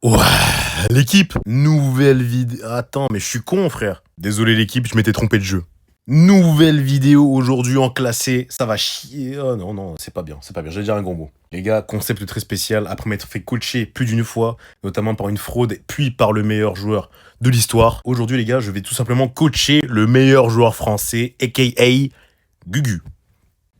Ouais, l'équipe, nouvelle vidéo. Attends, mais je suis con, frère. Désolé, l'équipe, je m'étais trompé de jeu. Nouvelle vidéo aujourd'hui en classé. Ça va chier. Oh non, non, c'est pas bien, c'est pas bien. Je vais dire un gros mot. Les gars, concept très spécial. Après m'être fait coacher plus d'une fois, notamment par une fraude, puis par le meilleur joueur de l'histoire. Aujourd'hui, les gars, je vais tout simplement coacher le meilleur joueur français, a.k.a. Gugu.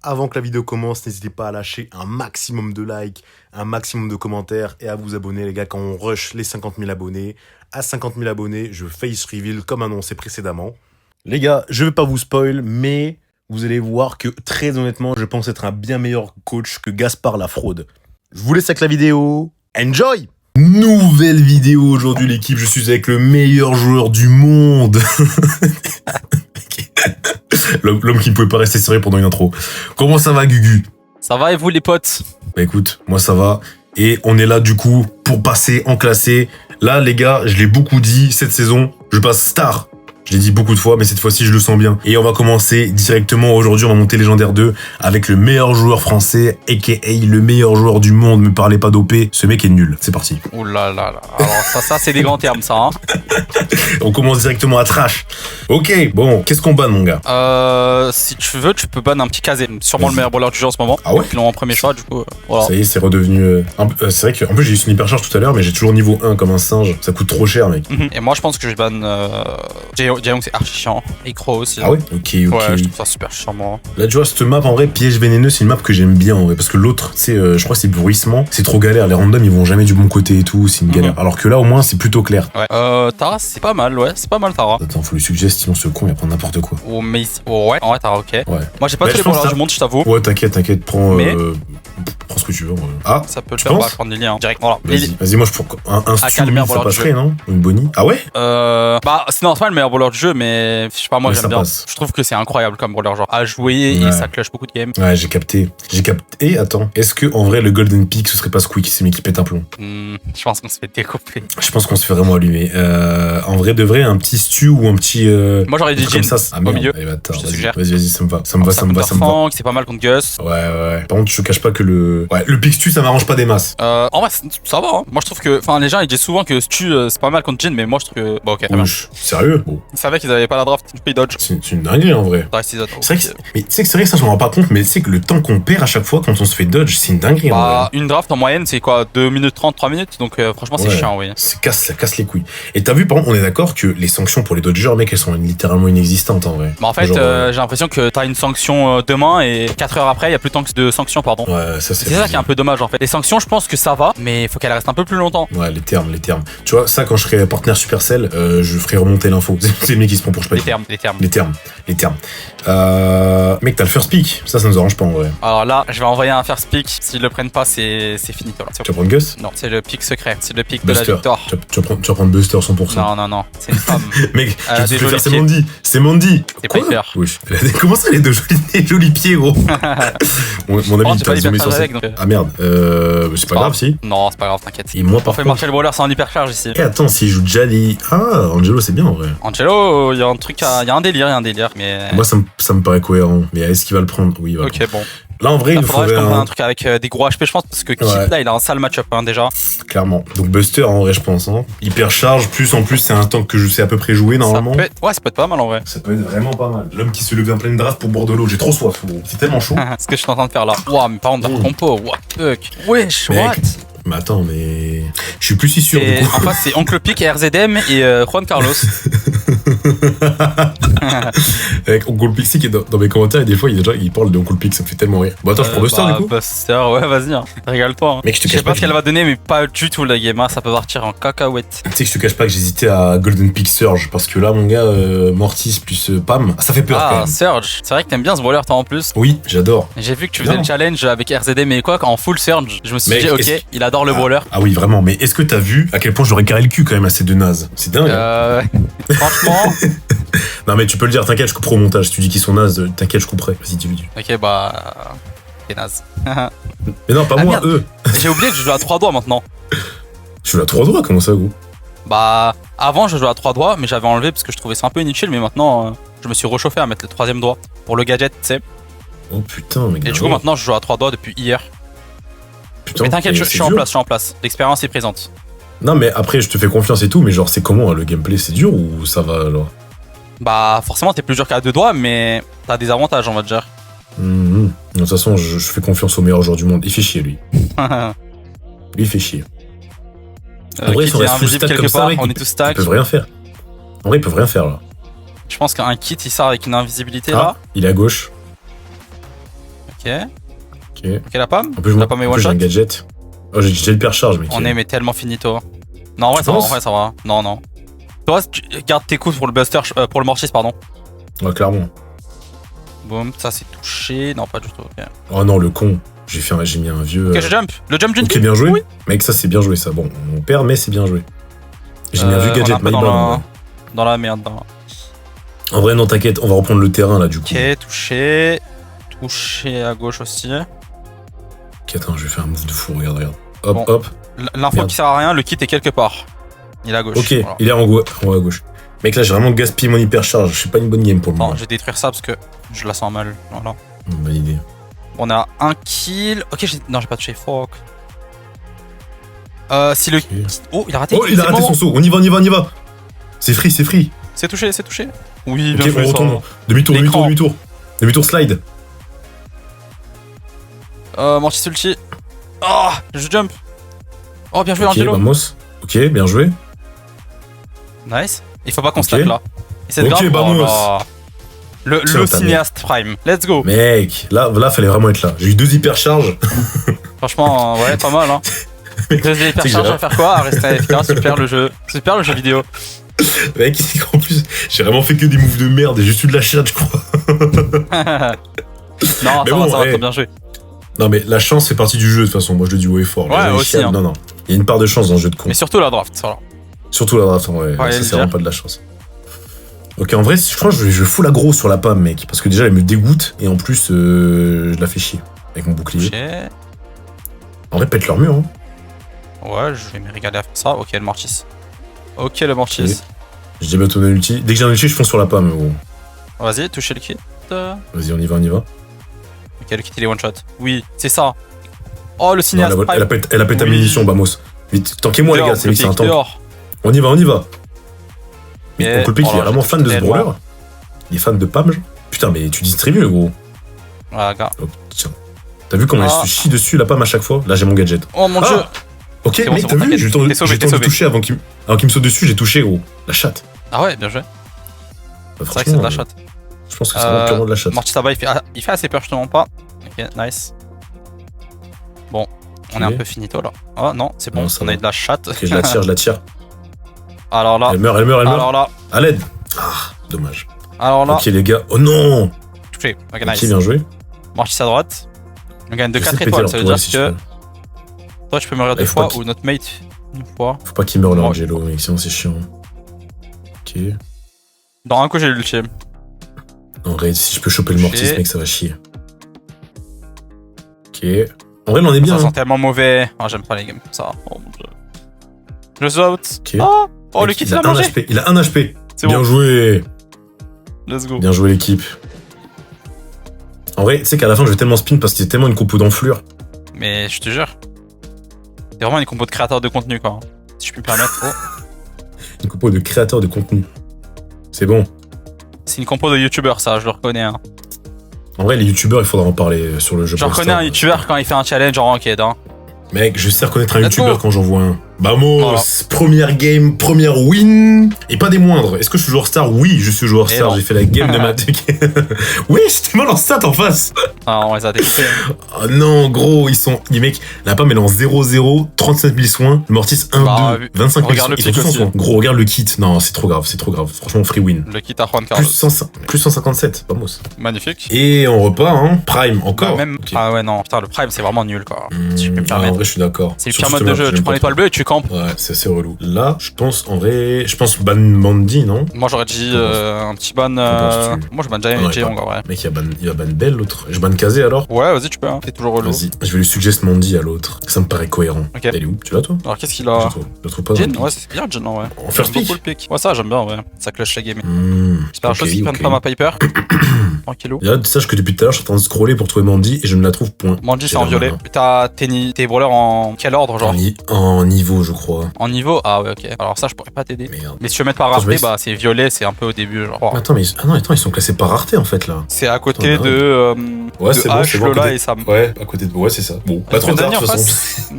Avant que la vidéo commence, n'hésitez pas à lâcher un maximum de likes, un maximum de commentaires et à vous abonner, les gars, quand on rush les 50 000 abonnés. À 50 000 abonnés, je face reveal comme annoncé précédemment. Les gars, je vais pas vous spoil, mais vous allez voir que très honnêtement, je pense être un bien meilleur coach que Gaspard la fraude. Je vous laisse avec la vidéo. Enjoy! Nouvelle vidéo aujourd'hui, l'équipe. Je suis avec le meilleur joueur du monde. L'homme qui ne pouvait pas rester sérieux pendant une intro. Comment ça va, Gugu? Ça va et vous, les potes? Bah écoute, moi ça va. Et on est là du coup pour passer en classé. Là, les gars, je l'ai beaucoup dit, cette saison, je passe star. Je l'ai dit beaucoup de fois, mais cette fois-ci, je le sens bien. Et on va commencer directement aujourd'hui, on va monter Légendaire 2 avec le meilleur joueur français, a.k.a. le meilleur joueur du monde. Me parlez pas d'OP, ce mec est nul. C'est parti. Ouh là là là. Alors ça c'est des grands termes, ça. Hein. On commence directement à trash. Ok, bon, qu'est-ce qu'on banne, mon gars? Si tu veux, tu peux ban un petit casé. Sûrement le meilleur bowler du jeu en ce moment. Ah ouais? Ils l'ont en premier choix, du coup. Voilà. Ça y est, c'est redevenu... c'est vrai qu'en plus, j'ai eu une hypercharge tout à l'heure, mais j'ai toujours niveau 1 comme un singe. Ça coûte trop cher, mec. Et moi, je pense que je ban... Jaehyung, c'est archi chiant. Et Crow aussi. Ah ouais? Ok. Ouais, je trouve ça super chiant, moi. Là, tu vois, cette map, en vrai, piège vénéneux, c'est une map que j'aime bien, en vrai. Parce que l'autre, tu sais, je crois que c'est bruissement. C'est trop galère. Les randoms, ils vont jamais du bon côté et tout. C'est une galère. Alors que là, au moins, c'est plutôt clair. Ouais. Tara, c'est pas mal, ouais. C'est pas mal, Tara. Attends, faut lui suggérer, sinon ce con, il va prendre n'importe quoi. Oh, mais... Oh, ouais. En vrai, Tara, ok. Ouais. Moi, j'ai pas Bah, tous les bowlers du monde, je t'avoue. Ouais, t'inquiète, prends... Mais- prends ce que tu veux. Ah, Ça peut le tu faire, on va penses prendre les liens. Direct, voilà. Vas-y, moi, je prends un stu, calmer, ça voilà, du passerait, jeu. non? Une bonnie. Ah ouais? Bah, non, c'est pas le meilleur bowler du jeu, mais je sais pas, moi Mais j'aime ça bien. passe. Je trouve que c'est incroyable comme bowler, genre à jouer Ouais. et ça clutch beaucoup de games. Ouais, j'ai capté. Et attends, est-ce que en vrai le Golden Peak ce serait pas Squeak, c'est mec qui pète un plomb? Je pense qu'on se fait découper. Je pense qu'on se fait vraiment allumer. En vrai de vrai, un petit stew ou un petit. Moi j'aurais dit comme Jhin ça. Ah au merde. milieu. Allez, bah, attends, Je te vas-y, suggère. vas-y, ça me va. Ça me va. Fang, c'est pas mal contre Gus. Ouais. Par contre, je te cache pas que le Peak stew ça m'arrange pas des masses. En vrai, ça va. Hein. Moi je trouve que. Enfin, les gens ils disent souvent que Stu c'est pas mal contre Jhin, mais moi je trouve que. Bon, ok, très bien. Sérieux? Bon. Ils savaient qu'ils avaient pas la draft, du coup ils dodge. C'est une dinguerie en vrai. Ça reste ils dodge. C'est vrai que, mais tu sais que c'est vrai que ça je m'en rends pas compte, mais tu sais que le temps qu'on perd à chaque fois quand on se fait dodge, c'est une dinguerie en Bah, vrai. une draft en moyenne c'est quoi 2 minutes 30, 3 minutes, donc franchement c'est Ouais. chiant, oui. Ça casse les couilles. Et t'as vu, par contre, on est d'accord que les sanctions pour les dodgers, mec, elles sont littéralement inexistantes en vrai. Bah en fait, Genre, j'ai l'impression que t'as une sanction demain et 4 heures après, il y a plus tant que de sanctions, pardon. Ouais, ça C'est ça qui est un peu dommage en fait. Les sanctions, je pense que ça va, mais il faut qu'elles restent un peu plus longtemps. Ouais, les termes. Tu vois, ça, quand je serai partenaire Supercell, je ferai remonter l'info. C'est le mec qui se prend pour je sais pas qui. Les termes. Les termes. Mec, t'as le first pick. Ça nous arrange pas en vrai. Alors là, je vais envoyer un first pick. S'ils le prennent pas, c'est fini. Voilà. Tu vas prendre Gus? Non, c'est le pick secret. C'est le pick de la Buster. victoire. Tu vas prendre Buster 100%. Non. C'est une femme. Mec, Elle a je des vais faire, jolis c'est pieds. Mandy. C'est Mandy. C'est pas Quoi? hyper. Wesh. Comment ça, les deux jolis pieds, gros? Mon ami, Oh, il j'ai pas t'a zoomé l'hypercharge sur ça. avec, donc. Ah merde. C'est pas grave, si. Non, c'est pas grave, t'inquiète. Et moi, On par fait contre. marcher le bowler sans hypercharge ici. Et attends, s'il joue Jali. Ah, Angelo, c'est bien en vrai. Angelo, il y a un truc, il y a un délire, mais. Moi, ça me paraît cohérent. Mais est-ce qu'il va le prendre? Oui, il va le prendre. Ok, bon. Là, en vrai, il Là, nous faudrait que faudrait je comprenne un. un truc avec des gros HP, je pense, parce que Kid, Ouais. là, il a un sale match-up, hein, déjà. Clairement. Donc Buster, en vrai, je pense. Hein. Hyper charge, plus en plus, c'est un tank que je sais à peu près jouer normalement. Ouais, ça peut être pas mal en vrai. Ça peut être vraiment pas mal. L'homme qui se levait en pleine draft pour boire de l'eau. J'ai trop soif, gros. C'est tellement chaud. Ce que je suis en train de faire là. Ouah, mais par contre, dans compo, what the fuck. Wesh, Mec. what? Mais attends, mais. Je suis plus si sûr Et du coup. en face, c'est Oncle Pic et RZM et Juan Carlos. Avec Oncle Pixie qui est dans mes commentaires et des fois il parle de Oncle Pix, ça me fait tellement rire. Bon, attends, je prends Buster du coup. Buster, ouais, vas-y, hein. Régale-toi. Hein. Mec, je te Je cache sais pas pas ce qu'elle va donner, mais pas du tout la game, hein. Ça peut partir en cacahuète. Tu sais que je te cache pas que j'hésitais à Golden Peak Surge parce que là, mon gars, Mortis plus Pam, ça fait peur quand Ah, même. Surge. C'est vrai que t'aimes bien ce bowler, toi en plus. Oui, j'adore. J'ai vu que tu Non. faisais le challenge avec RZM et quoi, en full Surge. Je me suis Mec, dit, ok, est-ce- il adore le bowler. Ah oui, vraiment, mais est-ce que t'as vu à quel point j'aurais carré le cul quand même à ces deux nazes? C'est dingue. Hein. Franchement. Non, mais tu peux le dire, t'inquiète, je couperai au montage. Si tu dis qu'ils sont nazes, t'inquiète, je couperai. Vas-y, dis-le. Ok, bah. C'est naze. Mais non, pas Ah, moi, merde. eux. J'ai oublié que je joue à 3 doigts maintenant. Je suis à 3 doigts, comment ça, gros? Bah, avant je jouais à 3 doigts, mais j'avais enlevé parce que je trouvais ça un peu inutile. Mais maintenant, je me suis réchauffé à mettre le 3ème doigt pour le gadget, tu sais. Oh putain, mec. Et du coup, maintenant, je joue à 3 doigts depuis hier. putain, Mais t'inquiète, mais je c'est suis en dur. place, je suis en place. L'expérience est présente. Non, mais après, je te fais confiance et tout, mais genre, c'est comment, hein, le gameplay, c'est dur ou ça va, alors? Bah, forcément, t'es plus dur qu'à deux doigts, mais t'as des avantages, on va dire. De toute façon, je fais confiance au meilleur joueur du monde. Il fait chier, lui. Lui, il fait chier. En vrai, Kit, il est invisible quelque part, on est tous stack. Ils peuvent rien faire. En vrai, ils peuvent rien faire, là. Je pense qu'un kit, il sort avec une invisibilité, Ah, là. il est à gauche. Ok. Ok. Ok, la pomme. En plus, La pomme est one j'ai un shot. gadget. Oh, j'ai le percharge, mec. On est mais tellement finito. Non, en vrai, Tu ça va, en penses vrai, ça va. Non, non. Toi, tu gardes tes coups pour le buster, pour le mortis, pardon. Ouais, clairement. Boum, ça c'est touché. Non, pas du tout, ok. Oh non, le con. J'ai mis un vieux. Ok, je jump. Le jump d'une Ok, kill. bien joué. Oui. Mec, ça, c'est bien joué, ça. Bon, on perd, mais c'est bien joué. J'ai mis un vieux On est gadget, un peu my bad, hein. dans la merde. Là. En vrai, non, t'inquiète, on va reprendre le terrain, là, du coup. Ok, touché. Touché à gauche aussi. Ok, attends, je vais faire un move de fou, regarde, regarde. Hop, Bon. hop. L'info Merde. qui sert à rien, le kit est quelque part. Il est à gauche. Ok, Voilà. il est en haut à gauche. Mec, là, j'ai vraiment gaspillé mon hypercharge. Je suis pas une bonne game pour le Attends, moment. je vais détruire ça parce que je la sens mal. Voilà. Bonne idée. On a un kill. Ok, non, j'ai pas touché. Fuck. Si le. Ok. Oh, il a raté. Oh, il a C'est le raté moment. son saut. On y va, on y va, on y va. C'est free, c'est free. C'est touché, c'est touché. Oui, Ok, bien joué. on ça. retourne. Demi-tour, L'écran. demi-tour, demi-tour. Demi-tour slide. Mortis ulti. Oh, je jump. Oh, bien joué, Ok, Angelo. vamos. Ok, bien joué. Nice. Il faut pas qu'on Ok. stack là. Et cette Ok, garde, vamos. là. Le Putain, cinéaste prime. Let's go. Mec, là, fallait vraiment être là. J'ai eu 2 hypercharges. Franchement, ouais, pas mal, hein. Deuxième C'est hypercharge grave. à faire quoi? À rester AFK, super le jeu. Super le jeu vidéo. Mec, en plus, j'ai vraiment fait que des moves de merde et j'ai juste eu de la chatte, je crois. Non, Mais ça bon, va, ouais. trop bien joué. Non, mais la chance fait partie du jeu, de toute façon. Moi, je le dis haut et fort. Ouais, Les aussi, chianes, hein. Non, non. Il y a une part de chance dans le jeu de con. Mais surtout la draft, ça va. Surtout la draft, en vrai. Ouais, Ça, le c'est vraiment dire. pas de la chance. Ok, en vrai, je crois que je fous l'aggro sur la pomme, mec. Parce que déjà, elle me dégoûte. Et en plus, je la fais chier. Avec mon bouclier. Touché. En vrai, pète leur mur, hein. Ouais, je vais me régaler à faire ça. Ok, le Mortis. Ok, le Mortis. J'ai déjà bientôt un ulti. Dès que j'ai un ulti, je fonce sur la pomme, gros. Vas-y, touchez le kit. Vas-y, on y va, on y va. Ok, le kit il est one shot. Oui, c'est ça. Oh, le Non, cinéaste elle prime. a pété Oui. la munition, Bamos. Vite, tanquez-moi, les gars, c'est le vite, c'est un pic tank. dehors. On y va, on y va. Mais Ok, Oncle Pic, oh il est là, vraiment j'ai fan de ce tellement- brawler. Il est fan de Pam. Putain, mais tu distribues, gros. Ah, gars. Oh, tiens. T'as vu comment Ah. elle se chie dessus, la Pam, à chaque fois? Là, j'ai mon gadget. Oh mon Ah. dieu. Ok, bon, mec, c'est t'as bon, vu? t'inquiète. J'ai eu le temps de, T'es sauvé, j'ai eu le t'es temps de sauvé. toucher avant qu'il me saute dessus, j'ai touché, gros. La chatte. Ah ouais, bien joué. Bah, C'est vrai que c'est franchement, de la chatte. Je pense que c'est vraiment purement de la chatte. Mortis là-bas, il fait assez peur, je te mens pas. Ok, nice. Bon, on est un peu finito là. Oh non, c'est bon, Non, ça on a va. eu de la chatte. Ok, je la tire, je la tire. Alors là, Elle meurt, elle meurt, elle meurt. alors là, À l'aide. Ah, dommage. alors là. Ok, les gars. Oh non! Touché. Ok, Ok, nice. bien joué. Mortis à droite. On gagne de J'essaie 4 péter étoiles, leur ça veut tour, dire si je que peux. toi tu peux mourir deux faut pas fois qu'il- ou notre mate une fois. Faut pas qu'il meure, là, Ouais. Angelo, mec, sinon c'est chiant. Ok. Dans un coup, j'ai eu l'ultime. En vrai, si je peux choper le mortis, Ok. mec, ça va chier. Ok. En vrai, là, on est bien. Ça hein. sent tellement mauvais. Ah, j'aime pas les games comme ça. Oh mon dieu. Je saute. Ok. Oh, oh le Mec, kit il il a a un mangé. HP. Il a un HP. C'est Bien bon. joué. Let's go. Bien joué, l'équipe. En vrai, tu sais qu'à la fin, je vais tellement spin parce qu'il y a tellement une compo d'enflure. Mais je te jure. C'est vraiment une compo de créateurs de contenu quoi. Si je puis me permettre. Oh. Une compo de créateurs de contenu. C'est bon. C'est une compo de youtubeurs ça, je le reconnais. Hein. En vrai, les youtubeurs, il faudra en parler sur le jeu. Je reconnais un youtubeur quand il fait un challenge en ranked. Hein. Mec, je sais reconnaître un Let's youtubeur go. quand j'en vois un. Vamos, Voilà. première game, première win. Et pas des moindres. Est-ce que je suis joueur star? Oui, je suis joueur Et star. non. J'ai fait la game de ma Oui, j'étais mal en stat en face. Ah, on les a découpés. Oh non, gros, ils sont. Les mecs, la pomme elle est en 0-0, 37 000 soins. Le mortis 1-2, Bah, 25 000 regarde soins. le Ils sont pic tous en aussi. soins. Gros, regarde le kit. Non, c'est trop grave, c'est trop grave. Franchement, free win. Le kit à Juan Carlos. Plus 157, vamos. Magnifique. Et on repart, hein. Prime, encore. Bah, même... Ok. Ah ouais, non, putain, le Prime c'est vraiment nul quoi. Si je peux me En permettre. vrai, je suis d'accord. C'est le Surtout pire mode de ce map, jeu. Tu j'aime prends pas l'étoile bleue et tu campes. trop. Ouais, c'est assez relou. Là, je pense, en vrai, Ban Mandy, non? Moi j'aurais dit un petit ban. penses-tu? Moi je ban Giant Ouais, Jay, pas. en vrai. Mec, il va ban Belle, l'autre. Je ban Kazé alors? Ouais, vas-y, tu peux. Hein. T'es toujours relou. Vas-y, je vais lui suggest Mandy à l'autre. Ça me paraît cohérent. Ok. Elle est où? Tu l'as, toi? Alors qu'est-ce qu'il Je a le trouve pas. dans Jin le pic. Ouais, c'est bien Jin en vrai. En first J'aime beaucoup pick? le pick. Ouais, ça j'aime bien, ouais. Ça clutch la game. J'espère Ok, chose qu'ils prennent ok. pas ma Piper. Tranquillou. Là, sache que depuis tout à l'heure, je suis en train de scroller pour trouver Mandy et je ne la trouve point. Manji c'est C'est en vraiment violet. malin. T'as tes brawlers en quel ordre genre En niveau niveau, je crois. En niveau, ah ouais, ok. Alors ça, je pourrais pas t'aider. Merde. Mais si tu veux mettre par Attends, je rareté, vais- bah c'est violet, c'est un peu au début, genre. Attends, mais ah non, attends, ils sont classés par rareté en fait là. C'est à côté Attends, de, Ouais, de c'est bon, H, c'est bon, à Lola côté- et Sam. Ouais, à côté de. Ouais, c'est ça. Bon, pas trop tard de Dany en toute façon. face.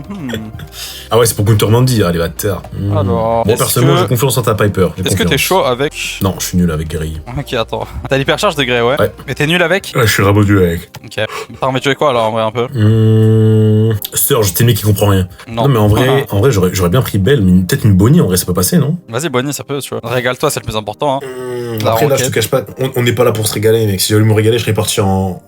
Ah ouais, c'est pour Gunter Mandy, allez, va te taire. Alors, Bon, est-ce personnellement, que- j'ai confiance en ta Piper. j'ai Est-ce que t'es confiance. chaud avec... Non, je suis nul avec Gary. Ok, attends. T'as l'hypercharge de Grey, ouais. Ouais. Mais t'es nul avec? Ouais, je suis rabodu avec. Ok. T'as envie de jouer quoi alors en vrai un peu? Surge, t'es le mec qui comprend rien. Non. Non, mais en vrai, j'aurais bien pris Belle, mais peut-être une Bonnie, en vrai, ça peut passer, non? Vas-y, Bonnie, ça peut, tu vois. Régale-toi, c'est le plus important. Hein. La Après, là, roquette. je te cache pas, on n'est pas là pour se régaler, mec. Si j'allais me régaler, je serais parti en.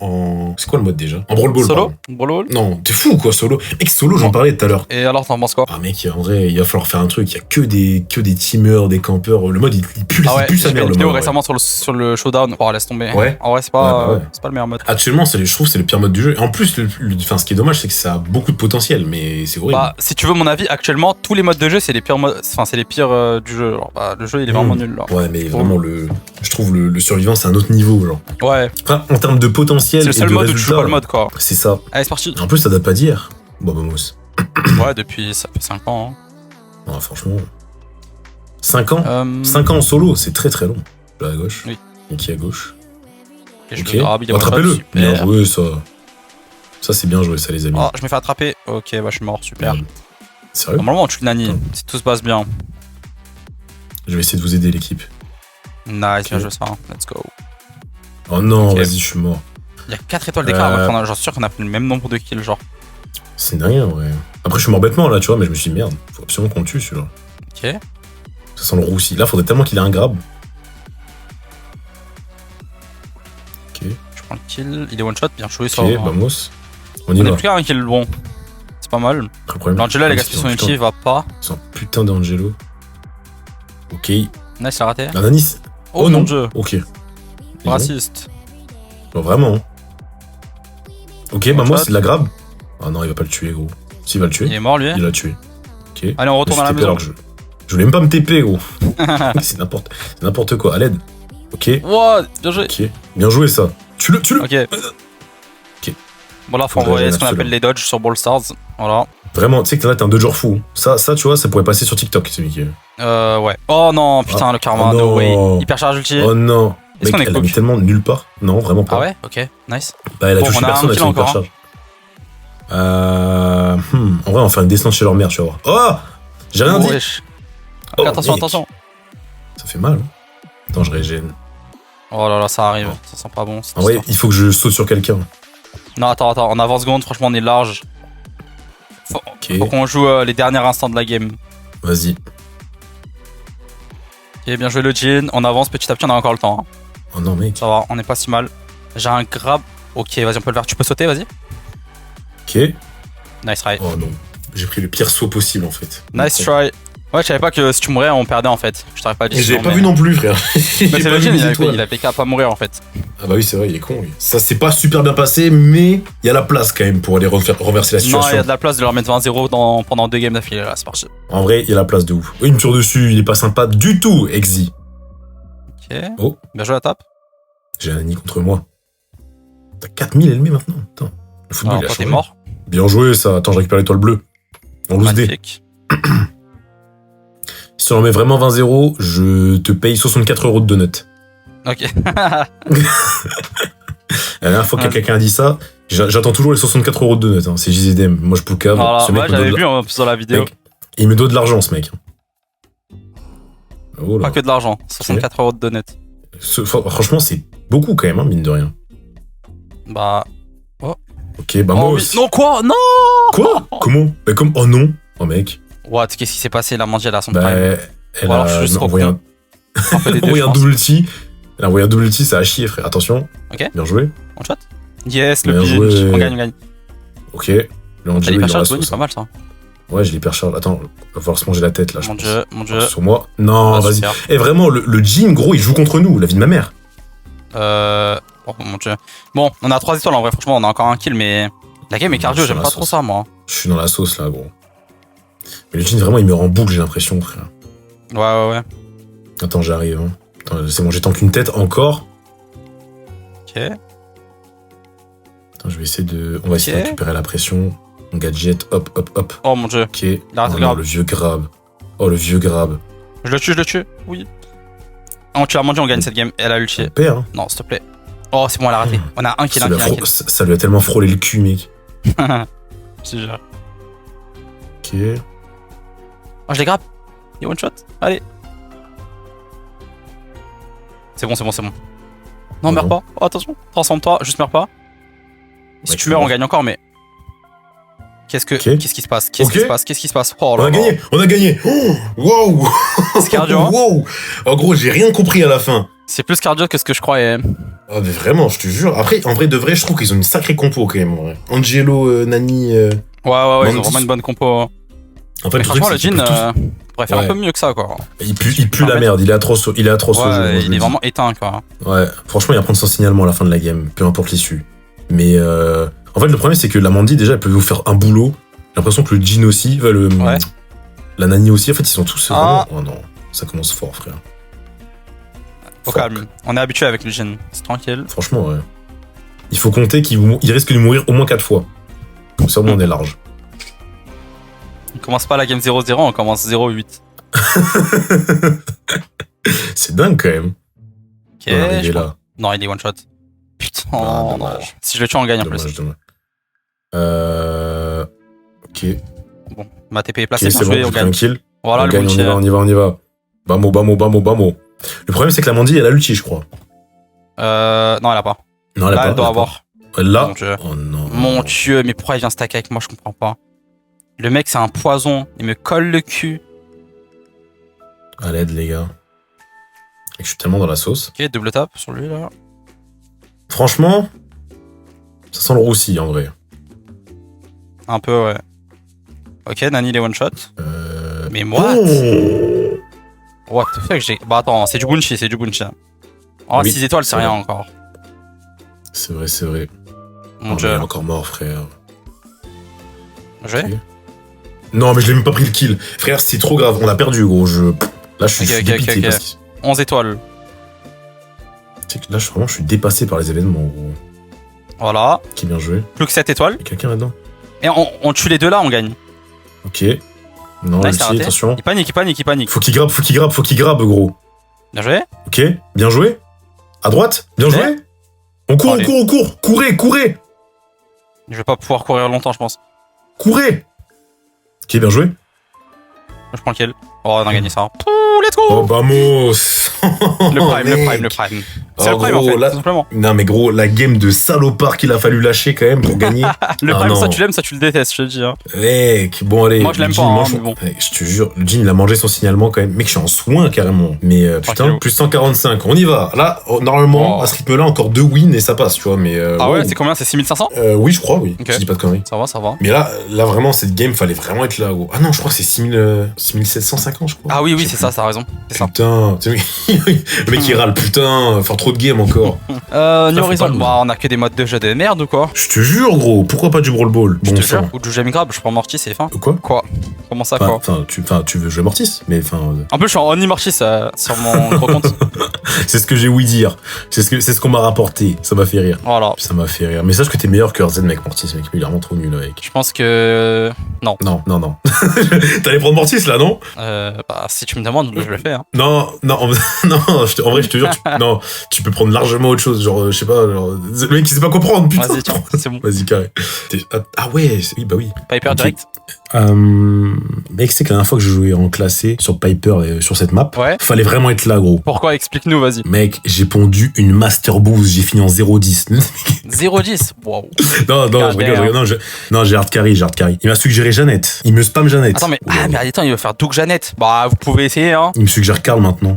C'est quoi le mode déjà? En Brawl Ball. Solo? pardon. Brawl? Non, t'es fou, quoi, solo. Mec, solo, j'en parlais tout à l'heure. Et alors, t'en penses quoi? Ah, mec, en vrai, il va falloir faire un truc. Il y a que des teamers, des campeurs. Le mode, il pue, Ah ouais, il pue j'ai sa fait mère, une le vidéo mode. récemment sur le showdown. Oh, laisse tomber. Ouais. En vrai, c'est pas, Ouais, bah ouais. c'est pas le meilleur mode. Actuellement, je trouve que c'est le pire mode du jeu. En plus, enfin, ce qui est dommage, c'est que ça a beaucoup de potentiel, mais c'est horrible. Bah, si tu veux mon avis, actuellement, tous les modes de jeu, c'est les pires modes. Enfin, c'est les pires du jeu. Alors, bah, le jeu, il est vraiment nul, là. Ouais, mais vraiment, je trouve le survivant, c'est un autre niveau, genre. Ouais. Enfin, en termes de potentiel C'est le et seul de mode où tu joues résultats, pas le mode, quoi. c'est ça. Allez, c'est parti. En plus, ça date pas d'hier. Bon, Vamos. Ouais, depuis, ça fait 5 ans. Ouais, franchement. 5 ans Hein. 5 ans en solo, c'est très très long. Là à gauche. Oui. Et qui à gauche. Et je Ok. le grab, il est one shot, Attrapez-le. super. Bien joué, ça. Ça, c'est bien joué, ça, les amis. Oh, je me fais attraper. Ok, bah, je suis mort, super. Merde. Sérieux Normalement, on tue Nani, Attends. si tout se passe bien. Je vais essayer de vous aider, l'équipe. Nice, bien Ok. joué ça. Let's go. Oh non, Ok. vas-y, je suis mort. Il y a 4 étoiles d'écart, Euh. alors j'en suis sûr qu'on a fait le même nombre de kills, genre. C'est rien, ouais. Après, je suis mort bêtement, là, tu vois, mais je me suis dit, merde, faut absolument qu'on le tue, celui-là. Ok. Ça sent le roussi. Là, faudrait tellement qu'il ait un grab. Ok, Je prends le kill. Il est one shot, bien joué sur. ok, vamos. On y On est va. plus qu'un kill, bon. C'est pas mal. Après, le problème, L'Angela, elle a c'est gaspillé qu'ils son ont ulti, il va pas. Ils sont putain d'Angelo. Ok. Nice, il a raté. Ananis. Oh, non. mon dieu. Ok. Raciste. Bon, vraiment. hein. Ok, bah One moi shot. c'est de la grab. Ah non, il va pas le tuer, gros. S'il va le tuer, Il est mort, lui. il l'a tué. Ok. Allez, on retourne à la Je suis TP maison. alors que je voulais même pas me TP, gros. c'est n'importe quoi. À l'aide. Ok. Wow, bien joué. Ok. Bien joué, ça. Tue-le. Ok. Ok. Bon, là, faut Faudrait envoyer jamais ce qu'on appelle absolument. les dodges sur Brawl Stars. Voilà. Vraiment, tu sais que là, t'es un dodger fou. Ça, tu vois, ça pourrait passer sur TikTok, celui qui. Ouais. Oh non, putain, le karma, Oh no non. way. Hypercharge ulti. Oh non. Est-ce Mec, qu'on est elle a mis coach tellement nulle part. Non, vraiment pas. Ah ouais, ok, nice. Bah, elle a Bon, touché on a personne un avec kill son encore, hypercharge. En vrai, on fait un descente chez leur mère, tu vas voir. Oh, j'ai rien Oh, dit. wesh. Oh, Attention, mec. attention. Ça fait mal. Hein. Attends, je régène. Oh là là, ça arrive. Ça sent pas bon. cette En vrai, histoire. il faut que je saute sur quelqu'un. Non, attends, en avance seconde, franchement, on est large. Ok, Faut qu'on joue les derniers instants de la game. vas-y. Ok, bien joué le Jin. On avance petit à petit, on a encore le temps. hein. Oh non, mec. Ça va, on est pas si mal. J'ai un grab. Ok, vas-y, on peut le faire. Tu peux sauter, vas-y. Ok. Nice try. Oh non. J'ai pris le pire saut possible, en fait. Nice try. Ouais, je savais pas que si tu mourais, on perdait en fait. Je t'aurais pas dit. Et j'avais sinon, pas mais- vu non plus, frère. Mais J'ai c'est pas le vu Jin, les il étoiles. a PK à pas mourir en fait. Ah bah oui, c'est vrai, il est con. lui. Ça s'est pas super bien passé, mais il y a la place quand même pour aller renverser la Non, situation. il y a de la place de leur mettre 20-0 pendant 2 games d'affilée là, c'est parti. En vrai, il y a la place de ouf. Il me tire dessus, il est pas sympa du tout, Exi. Ok. Oh. Bien joué la tape. J'ai un Annie contre moi. T'as 4000 ennemis maintenant. Attends. Le football, Alors, il a toi, t'es changé. mort. Bien joué, ça. Attends, je récupère l'étoile bleue. On lose des. Magnifique. Si on en met vraiment 20-0, je te paye 64 € de donuts. Ok. La dernière fois que Ouais. quelqu'un a dit ça, j'attends toujours les 64 € de donuts. Hein. C'est JZDM. Moi, je poucave. Voilà, Ce mec moi me doit j'avais de vu en plus dans la vidéo. Mec, il me doit de l'argent, ce mec. Oh là. Pas que de l'argent. 64 € de donuts. Franchement, c'est beaucoup quand même, hein, mine de rien. Bah. Ok, bah moi Oh, oui. aussi. Non, quoi? Non! Quoi? Comment? Bah comme... Oh non. Oh mec. What? Qu'est-ce qui s'est passé? La Mandy, elle a son Bah, prime. elle Ou alors, je suis juste trop envoyé con. un, Un peu des deux, envoyé je un pense. double ulti. Elle a envoyé un double ulti, ça a chier, frère. Attention. Ok. Bien joué. One shot? Yes, le Bien binge. joué. On gagne, on gagne. Ok. Le T'as Angelo, il l'hyper aura charge la bonus, sauce. pas mal ça. Ouais, j'ai l'hyper charge. Attends, va falloir se manger la tête là, je Mon pense. dieu, mon dieu. Sur moi. Non, Ah, vas-y. super. Et vraiment, le Jin, gros, il joue contre nous, la vie de ma mère. Oh mon dieu. Bon, on a 3 étoiles en vrai, franchement, on a encore un kill, mais. La game est cardio, Je suis j'aime dans pas la trop sauce. ça, moi. Je suis dans la sauce là, gros. Mais le Jin, vraiment, il me rend boucle, j'ai l'impression, frère. Ouais. Attends, j'arrive. Hein. Attends, c'est bon, j'ai tant qu'une tête encore. Ok. Attends, je vais essayer de. On va essayer de Ok. récupérer la pression. Mon gadget, hop, hop, hop. Oh mon dieu. Ok. arrête Oh le non, grab. le vieux grab. Oh, le vieux grab. Je le tue. Oui. On tue Armandi, on gagne cette game. Elle a ulti. On perd, hein. Non, s'il te plaît. Oh, c'est bon, elle a raté. On a un kill, Ça lui a fro- ça lui a tellement frôlé le cul, mec. Je te jure. Ok. Oh, je les grappe. Il y a one shot. Allez. C'est bon. Non, meurs pas. Oh, attention. Transforme-toi. Juste meurs pas. Si Ouais, tu c'est meurs, bon. on gagne encore, mais. Qu'est-ce qui se passe? Ok. Qu'est-ce qui se passe? Oh là On a là. gagné, on a gagné. Oh, wow. C'est cardio, hein. Wow. En gros, j'ai rien compris à la fin. C'est plus cardio que ce que je croyais. Ah, mais vraiment, je te jure. Après, en vrai de vrai, je trouve qu'ils ont une sacrée compo quand même. En vrai. Angelo, Nani. Ouais, ils ont Mantis. vraiment une bonne compo. En fait, Mais le truc, franchement, le c'est qu'ils Jin peuvent tous- pourrait faire Ouais. un peu mieux que ça, quoi. il pue En la fait- merde. Il est atroce au jeu. moi, je Ouais, le il est dis. vraiment éteint, quoi. Ouais, franchement, il va prendre son signalement à la fin de la game, peu importe l'issue. Mais en fait, le problème, c'est que la Mandy, déjà, elle peut vous faire un boulot. J'ai l'impression que le Jin aussi, Ouais. la Nani aussi, en fait, ils sont tous Ah. vraiment... Oh non, ça commence fort, frère. Au Fuck. calme. On est habitué avec le Jin. C'est tranquille. Franchement, ouais. Il faut compter qu'il risque de mourir au moins 4 fois. Comme ça, au moins, on est large. On commence pas la game 0-0, on commence 0-8. C'est dingue, quand même. Ok. Ouais, il je est crois- là. Non, il est one shot. Putain, Ah, non. dommage. Si je le tue, on gagne en plus. Dommage, dommage. Ok. Bon, ma TP est Ok, placée, c'est pour bon, jouer, on j'ai pris un gagne. kill. Voilà on le gagne, multi. on y va. Bamo. Le problème, c'est que la Mandy, elle a l'ulti, je crois. Non, elle a pas. Non, elle a Là, pas. elle doit a pas. avoir. Là. Mon dieu. Oh non. Mon dieu, mais pourquoi il vient stacker avec moi, je comprends pas. Le mec, c'est un poison. Il me colle le cul. À l'aide, les gars. Et que je suis tellement dans la sauce. Ok, double tap sur lui, là. Franchement, ça sent le roussi, en vrai. Un peu, ouais. Ok, Nani, il est one shot. Mais what? Oh What the fuck, j'ai. Bah attends, c'est du Bunchi. En Oui, 6 étoiles, c'est c'est rien vrai. encore. C'est vrai. Mon Oh, dieu. mais il est encore mort, frère. Je vais? Ok. Non, mais je l'ai même pas pris le kill. Frère, c'est trop grave. On a perdu, gros. Là, je suis Ok, dépité. ok. Parce que... 11 étoiles. tu sais que là, je suis dépassé par les événements, gros. Voilà. Qui bien joué. Plus que 7 étoiles. Y'a quelqu'un là-dedans? Et on tue les deux là, on gagne. Ok. Non, Nice, l'ulti, c'est raté. attention. Il panique. Faut qu'il grabe, gros. Bien joué. Ok, bien joué. À droite, bien Ok. joué. On court. Allez. Courez. Je vais pas pouvoir courir longtemps, je pense. Courez. Ok, bien joué. Je prends le kill. Oh, on a gagné ça. Pouh, let's go. Oh, vamos. Le prime. C'est Oh, le prime gros, en fait, là- tout simplement. Non, mais gros, la game de salopard qu'il a fallu lâcher quand même pour gagner. Le Ah, prime, non. ça tu l'aimes, ça tu le détestes, je te le dis. Hein. Mec, bon, allez. Moi, je l'aime le Jin pas, hein, mange mais son- bon. Mec, je te jure, le Jin, il a mangé son signalement quand même. Mec, je suis en soin carrément. Mais putain, Tranquillou. plus 145. On y va. Là, normalement, Oh. à ce rythme-là, encore 2 wins et ça passe, tu vois. Mais, Ah ouais, wow. c'est combien? C'est 6500? Oui, je crois, oui. Ok. Je dis pas de conneries. Ça va. Mais là, vraiment, cette game, fallait vraiment être là, gros. Ah non, je crois que c'est 6750, je crois. Ah oui, Je sais c'est plus. ça, t'as raison. C'est ça. Putain, tu sais, le mec il râle, putain, faire trop de game encore. New faut Horizon, pas le- bah, on a que des modes de jeu de merde ou quoi? Je te jure, gros, pourquoi pas du Brawl Ball? Je Bon te jure. sang. Ou du Jamie Grab, je prends Mortis, c'est fin. Quoi? Quoi? Comment ça, quoi? Tu veux jouer Mortis, mais enfin, En plus, je suis en Only Mortis sur mon gros compte. c'est ce que j'ai ouï dire. C'est ce qu'on m'a rapporté. Ça m'a fait rire. Voilà. Ça m'a fait rire. Mais sache que t'es meilleur que RZ, mec, Mortis, mec. Il est vraiment trop nul, mec. Je pense que. Non. Non. T'allais prendre Mortis, là, non? Bah, si tu me demandes, je le fais. Hein. Non, en vrai, je te jure, non, tu peux prendre largement autre chose. Genre, je sais pas, genre, le mec, il sait pas comprendre, putain. Vas-y, tiens, c'est bon. Vas-y, carré. Ah ouais, oui, bah oui. Piper Ok. direct. Mec, c'est que la dernière fois que je jouais en classé sur Piper et sur cette map, Ouais. fallait vraiment être là, gros. Pourquoi? Explique-nous, vas-y. Mec, j'ai pondu une Master Boost, j'ai fini en 0-10. 0-10. Waouh. non, Ah, je rigole, non, j'ai hard carry. Il m'a suggéré Jeannette. Il me spam Jeannette. Attends, mais. Ouais. Ah, mais attends, il veut faire Doug Jeannette. Bah, vous pouvez essayer, hein. Il me suggère Karl maintenant.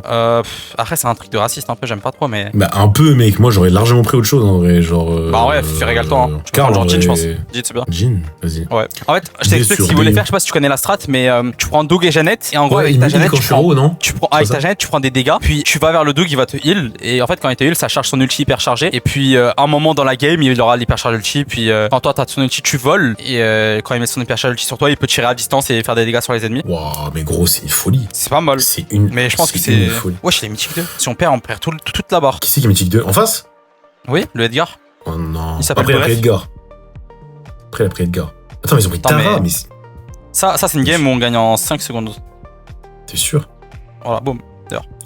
Après, c'est un truc de raciste, un peu, j'aime pas trop, mais. Bah, un peu, mec, moi j'aurais largement pris autre chose en vrai. Genre. Bah, ouais, fais régale-toi. Hein. Tu peux Karl, prendre genre Jin, je pense. ouais. Jin, c'est bien. Jin, vas-y. Ouais. En fait, je D t'explique sur ce qu'il voulait D. faire. Je sais pas si tu connais la strat, mais tu prends Doug et Jeannette. Et en gros, Ouais, avec il ta me dit Jeannette, quand je suis en haut, non? avec ça ta Jeannette, tu prends des dégâts. Puis tu vas vers le Doug, il va te heal. Et en fait, quand il te heal, ça charge son ulti hyper chargé. Et puis, à un moment dans la game, il aura l'hyper charge ulti. Puis, quand toi, t'as son ulti, tu voles. Et quand il met son hyper charge ulti sur toi, il peut tirer à distance et faire des dégâts sur les ennemis. Waouh, mais gros, c'est une folie. C'est pas mal. C'est une. Mais je pense que c'est. une folie. Wesh, il est mythique 2. Si on perd toute la barre. Qui c'est qui est mythique 2? En face? Oui, le Edgar. Oh non. Il s'appelle Après, Bref. Edgar. Après Edgar. Attends, mais ils ont pris Attends, Tara, mais- mais Ça c'est une game où on gagne en 5 secondes. t'es sûr? Voilà, boum.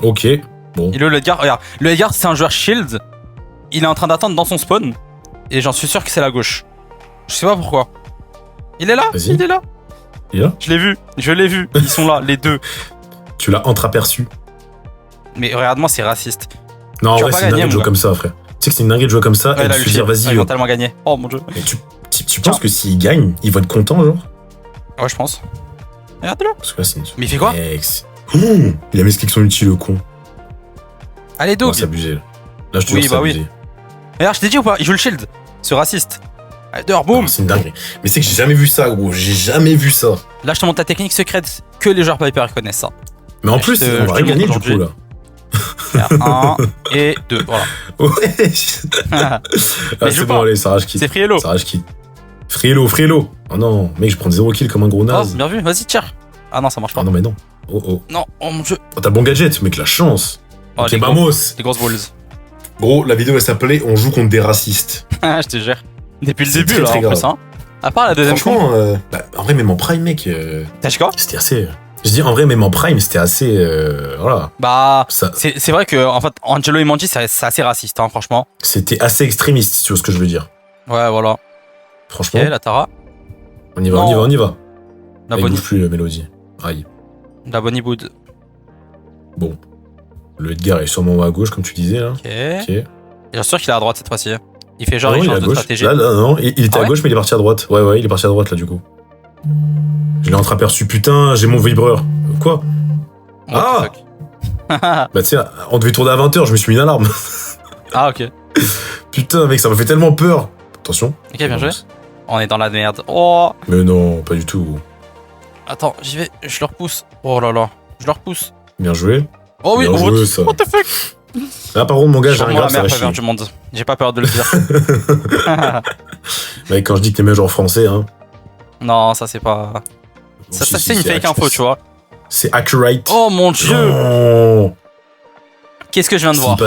Ok, bon. Et le Edgar, regarde, le Edgar c'est un joueur shield. Il est en train d'attendre dans son spawn. Et j'en suis sûr que c'est la gauche. Je sais pas pourquoi. Il est là, Vas-y. il est là. Il est là? Je l'ai vu. Ils sont là, les deux. Tu l'as entreaperçu. Mais regarde-moi, c'est raciste. Non, en Tu vas vrai, pas c'est une gagner, dinguerie de mon jouer gars. comme ça, frère. Tu sais que c'est une dinguerie de jouer comme ça Ouais, et de là, se dire, vas-y, ils vont tellement gagner. Oh mon dieu. mais tu penses que s'ils gagnent, ils vont être contents, genre? Ouais, je pense. Regarde-le. Parce que là, c'est une. Mais il fait quoi? Mec, oh, il a mis son ulti, le con. Allez, Oh, Doug. c'est abusé, là. Là, je te Oui, jure, c'est bah oui. abusé. Regarde, je t'ai dit ou pas? Il joue le shield. Ce raciste. Allez, dehors, boum. Non, c'est une dinguerie. Mais c'est que j'ai jamais vu ça, gros. J'ai jamais vu ça. Là, je te montre ta technique secrète. Que les joueurs Piper connaissent ça. Mais en Ouais, plus, je te- on va je te gagner, du montre coup, là. Faire 1 et 2. Voilà. Ouais. Ah, Mais je c'est veux bon, pas. allez, ça rage quitte. C'est Friello. Ça rage quitte. Friello. Oh non, mec, je prends 0 kills comme un gros Oh, naze. bien vu. Vas-y, tire. Ah non, ça marche pas. Ah non, mais non. Oh. Non, oh mon dieu. Oh, t'as le bon gadget, mec, la chance. Oh, Ok, les gros- vamos. Les grosses balls. Gros, la vidéo, elle s'appelait On joue contre des racistes. Je te gère. Depuis le C'est début, très, là, très en grave. plus, hein. À part la deuxième fois. Franchement, en vrai, même en prime, mec, T'as dit quoi? c'était assez. Je dis en vrai, même en prime, c'était assez. Voilà. Bah. Ça, C'est vrai que, en fait, Angelo et Manji, c'est assez raciste, hein, franchement. c'était assez extrémiste, si tu vois ce que je veux dire. Ouais, voilà. Ok, Franchement, la Tara. on y va. Non. Ah, La il bonne, bouge plus la mélodie. Aïe. la bonne Iboud. Bon. Le Edgar est sûrement à gauche, comme tu disais, là. Ok. Ok. Bien sûr qu'il est à droite cette fois-ci. Il fait genre, Ah non, il il est change à de gauche. stratégie. Là, non, il était Ah à ouais gauche, mais il est parti à droite. Ouais, il est parti à droite, là, du coup. Je l'ai entreaperçu, putain, j'ai mon vibreur. Quoi? What the Ah fuck. Bah, tu sais, on devait tourner à 20h, je me suis mis une alarme. Ah, ok. Putain, mec, ça m'a fait tellement peur. Attention. Ok, bien joué. On est dans la merde. Oh. Mais non, pas du tout. Attends, j'y vais. Je le repousse. Oh là là. Je le repousse. Bien joué. Oh oui, Bien what, joué, ça. what the fuck. Là, par contre, mon gars, Je j'ai suis un vraiment la grave, ça va meilleure chier. faveur du monde. J'ai pas peur de le dire. Mec, quand je dis que t'es meilleur joueur français, hein. Non, ça c'est pas. Ça, Si, ça si, c'est une fake info, tu vois. C'est accurate. Oh mon dieu. Non. Qu'est-ce que je viens de voir?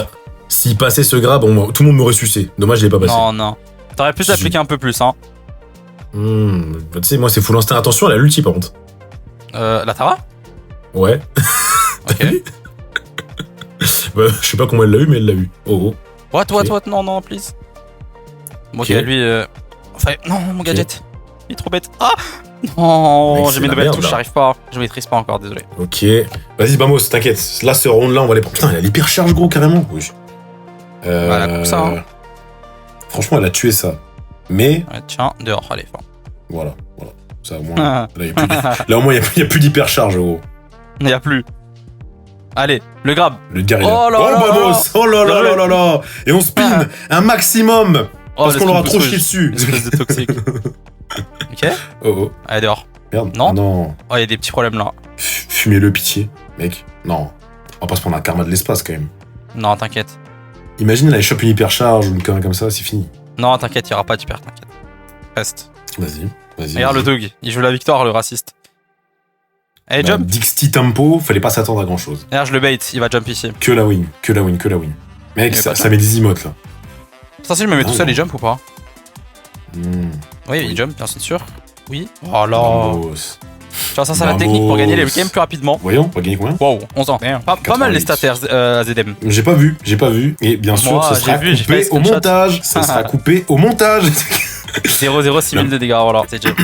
S'il passait ce grab, tout le monde m'aurait sucé. Dommage, je l'ai pas passé. Non, non. T'aurais pu t'appliquer un peu plus, hein. Tu sais, moi, c'est full instinct. Attention, elle a l'ulti, par contre. La Tara? Ouais. Ok. Bah, je sais pas comment elle l'a eu, mais elle l'a eu. Oh. What, Ok. non, non, please. Bon, ok, Ok. lui. Enfin, non, mon gadget. Il est trop bête. Ah! Non, Mec, j'ai c'est mes la nouvelles merde, touches, là. j'arrive pas. Je maîtrise pas encore, désolé. Ok. Vas-y, Bamos, t'inquiète. Là, ce round-là, on va les prendre. Putain, elle a l'hypercharge, gros, carrément. Oui. Bah, elle a coupé ça, hein. Franchement, elle a tué ça. Mais, Ouais, tiens, dehors, allez, fin. voilà. Ça, au moins. Là, au moins, il n'y a plus d'hypercharge, gros. Il n'y a plus. Allez, le grab. Le gars, il Oh a... là là Bamos. là. Oh là là là là là. Et on spin un maximum. Oh, Parce qu'on l'aura laisse-moi trop pousser, chié dessus. espèce de toxique. Ok, Oh. allez, dehors. Merde. Non. Ah non. Oh, il y a des petits problèmes là. Fumez-le, pitié. Mec. Non. On va pas se prendre un karma de l'espace, quand même. Non, t'inquiète. Imagine, là, il chope une hypercharge ou une connerie comme ça, c'est fini. Non, t'inquiète, il y aura pas d'hyper, t'inquiète. Reste. Vas-y. Regarde le Doug, il joue la victoire, le raciste. Allez, Bah, jump. Dixty Tempo, fallait pas s'attendre à grand chose. Regarde, je le bait, il va jump ici. Que la win. Mec, Il est ça, pas ça jump. met des emotes là. Ça, si je me mets tout Ah, seul, non. il jump ou pas? Hmm. Oui, il jump, bien sûr. Oui. Oh là. Vamos. Tu vois, ça, c'est la technique pour gagner les games plus rapidement. Voyons, on va gagner combien? Wow, 11 ans. Pas mal les 88. stats AZM. J'ai pas vu. Et bien sûr, Moi, ça j'ai sera vu, j'ai fait coupé le au screenshot. montage. Ça sera coupé au montage. 0-0, 6000 de dégâts, voilà. C'est Dieu.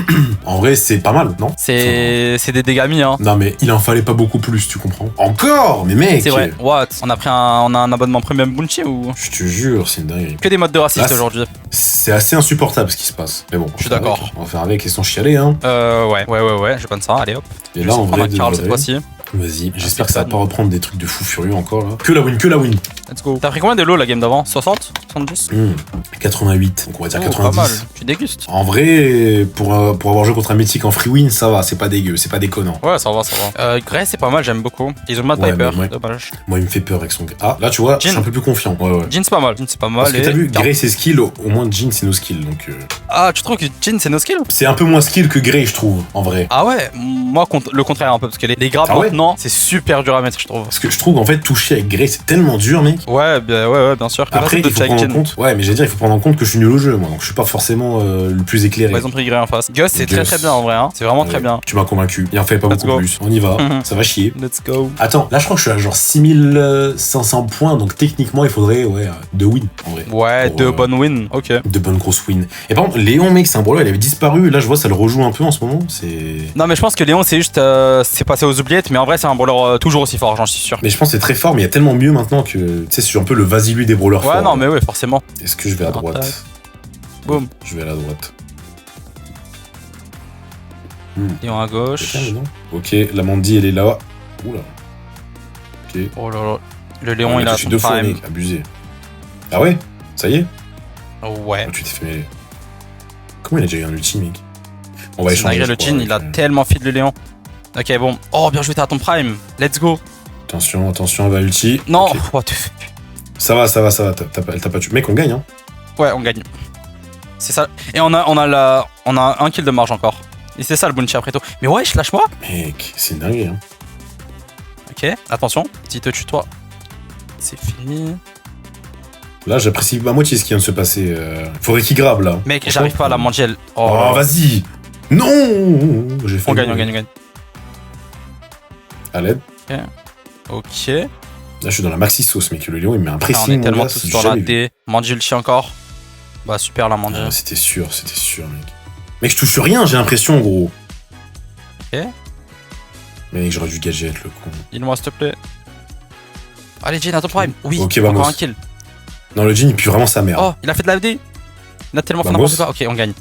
En vrai, c'est pas mal, non? C'est des dégâts mis, hein. Non, mais il en fallait pas beaucoup plus, tu comprends? Encore? Mais mec! C'est vrai. What? On a un abonnement premium Bunchi ou? Je te jure, c'est une dinguerie. Que des modes de raciste Là, aujourd'hui. C'est assez insupportable ce qui se passe. Mais bon, Je suis d'accord. On va faire avec et sans chialer, hein. Ouais, je bonne ça, allez hop. Et Je là, vais en prendre vrai, un de Karl vrai, cette fois-ci. vas-y. J'espère que ça va personne. pas reprendre des trucs de fou furieux encore, là. Que la win. Let's go. T'as pris combien de lots la game d'avant? 60? 70? 88. Donc on va dire Oh, 90. pas mal. Tu dégustes. En vrai, pour avoir joué contre un mythique en free win, ça va, c'est pas dégueu, c'est pas déconnant. Ouais, ça va. Grey, c'est pas mal, j'aime beaucoup. Ils ont le mode Ouais, Piper, mais ouais. dommage. Moi, il me fait peur avec son. Ah, là, tu vois, je suis Jhin. un peu plus confiant. Ouais. Jhin, c'est pas mal. Parce que et- t'as vu, Grey, c'est skill, au moins Jhin, c'est nos skills. Donc, Ah, tu trouves que Jhin, c'est no skill? c'est un peu moins skill que Grey, je trouve, en vrai. Ah ouais, moi, le contraire un peu, parce que les grabs Ah ouais maintenant, honnêtement, c'est super dur à mettre, je trouve. Parce que je trouve qu'en fait, toucher avec Grey, c'est tellement dur, mec. Ouais, bien sûr. Après, il faut prendre en compte. Ouais, mais j'allais dire, il faut prendre en compte que je suis nul au jeu, moi. Donc, je suis pas forcément le plus éclairé. Ils ont pris Grey en face. Gus, c'est très très bien en vrai, hein. C'est vraiment très bien. Tu m'as convaincu. Il en fait pas Let's beaucoup go. plus. On y va. Ça va chier. Let's go. Attends, là, je crois que je suis à genre 6500 points. Donc, techniquement, il faudrait, 2 wins, en vrai. Ouais, Pour, 2 bonnes wins. Ok. De bonnes grosses wins. Et par contre, Léon, mec, c'est un brawler, il avait disparu. Là, je vois, ça le rejoue un peu en ce moment. C'est. Non, mais je pense que Léon, c'est juste. C'est passé aux oubliettes, mais en vrai, c'est un brawler toujours aussi fort, j'en suis sûr. Mais je pense que c'est très fort, mais il y a tellement mieux maintenant que. Tu sais, c'est un peu le vas-y lui des brawlers forts. Ouais, non, mais ouais, forcément. Est-ce que je vais à droite? Boum. Je vais à la droite. Léon à gauche. Quelqu'un, non Ok, la Mandy, elle est là. Oula. Ok. Oh là là. Le Léon, Ah, il a touché son 2 fois, prime. mec, abusé. Ah ouais? Ça y est? Ouais. Oh, tu t'es fait mêler. Comment il a déjà eu un ulti, mec? On va C'est échanger. malgré le je crois, Jin, il a avec, tellement feed le Léon. Ok, bon. Oh, bien joué, t'as ton prime. Let's go. Attention, attention, elle va ulti. Non, Ok. what the fuck. Ça va. Elle t'a pas tué. Mec, on gagne, hein. Ouais, on gagne. C'est ça. Et on a un kill de marge encore. Et c'est ça le bounty après tout. Mais ouais, je lâche-moi. Mec, c'est une dinguerie, hein. Ok, attention. Si te tue toi, c'est fini. Là, j'apprécie à moitié ce qui vient de se passer. Faudrait qu'il grabe, là. Mec, j'arrive pas à la manger. Elle. Oh, Oh, vas-y. Non. J'ai fait. on gagne. À l'aide. Ok. Là, je suis dans la maxi sauce, mec. Le Léon, il met un Ah, pressing. on est mon tellement gars, tous c'est sur la jamais vu. D. Mandy ulti encore. Bah super la Mandy. Ah, c'était sûr, mec. Mec, je touche rien, j'ai l'impression, gros. Ok. Mec, j'aurais dû gadget, le con. Il-moi s'il te plaît. Allez Jin, à ton prime. Oui, Ok, vamos. encore un kill. Non, le Jin, il pue vraiment sa merde. Oh, il a fait de la D. Il a tellement fait Vamos. n'importe quoi. Ok, on gagne.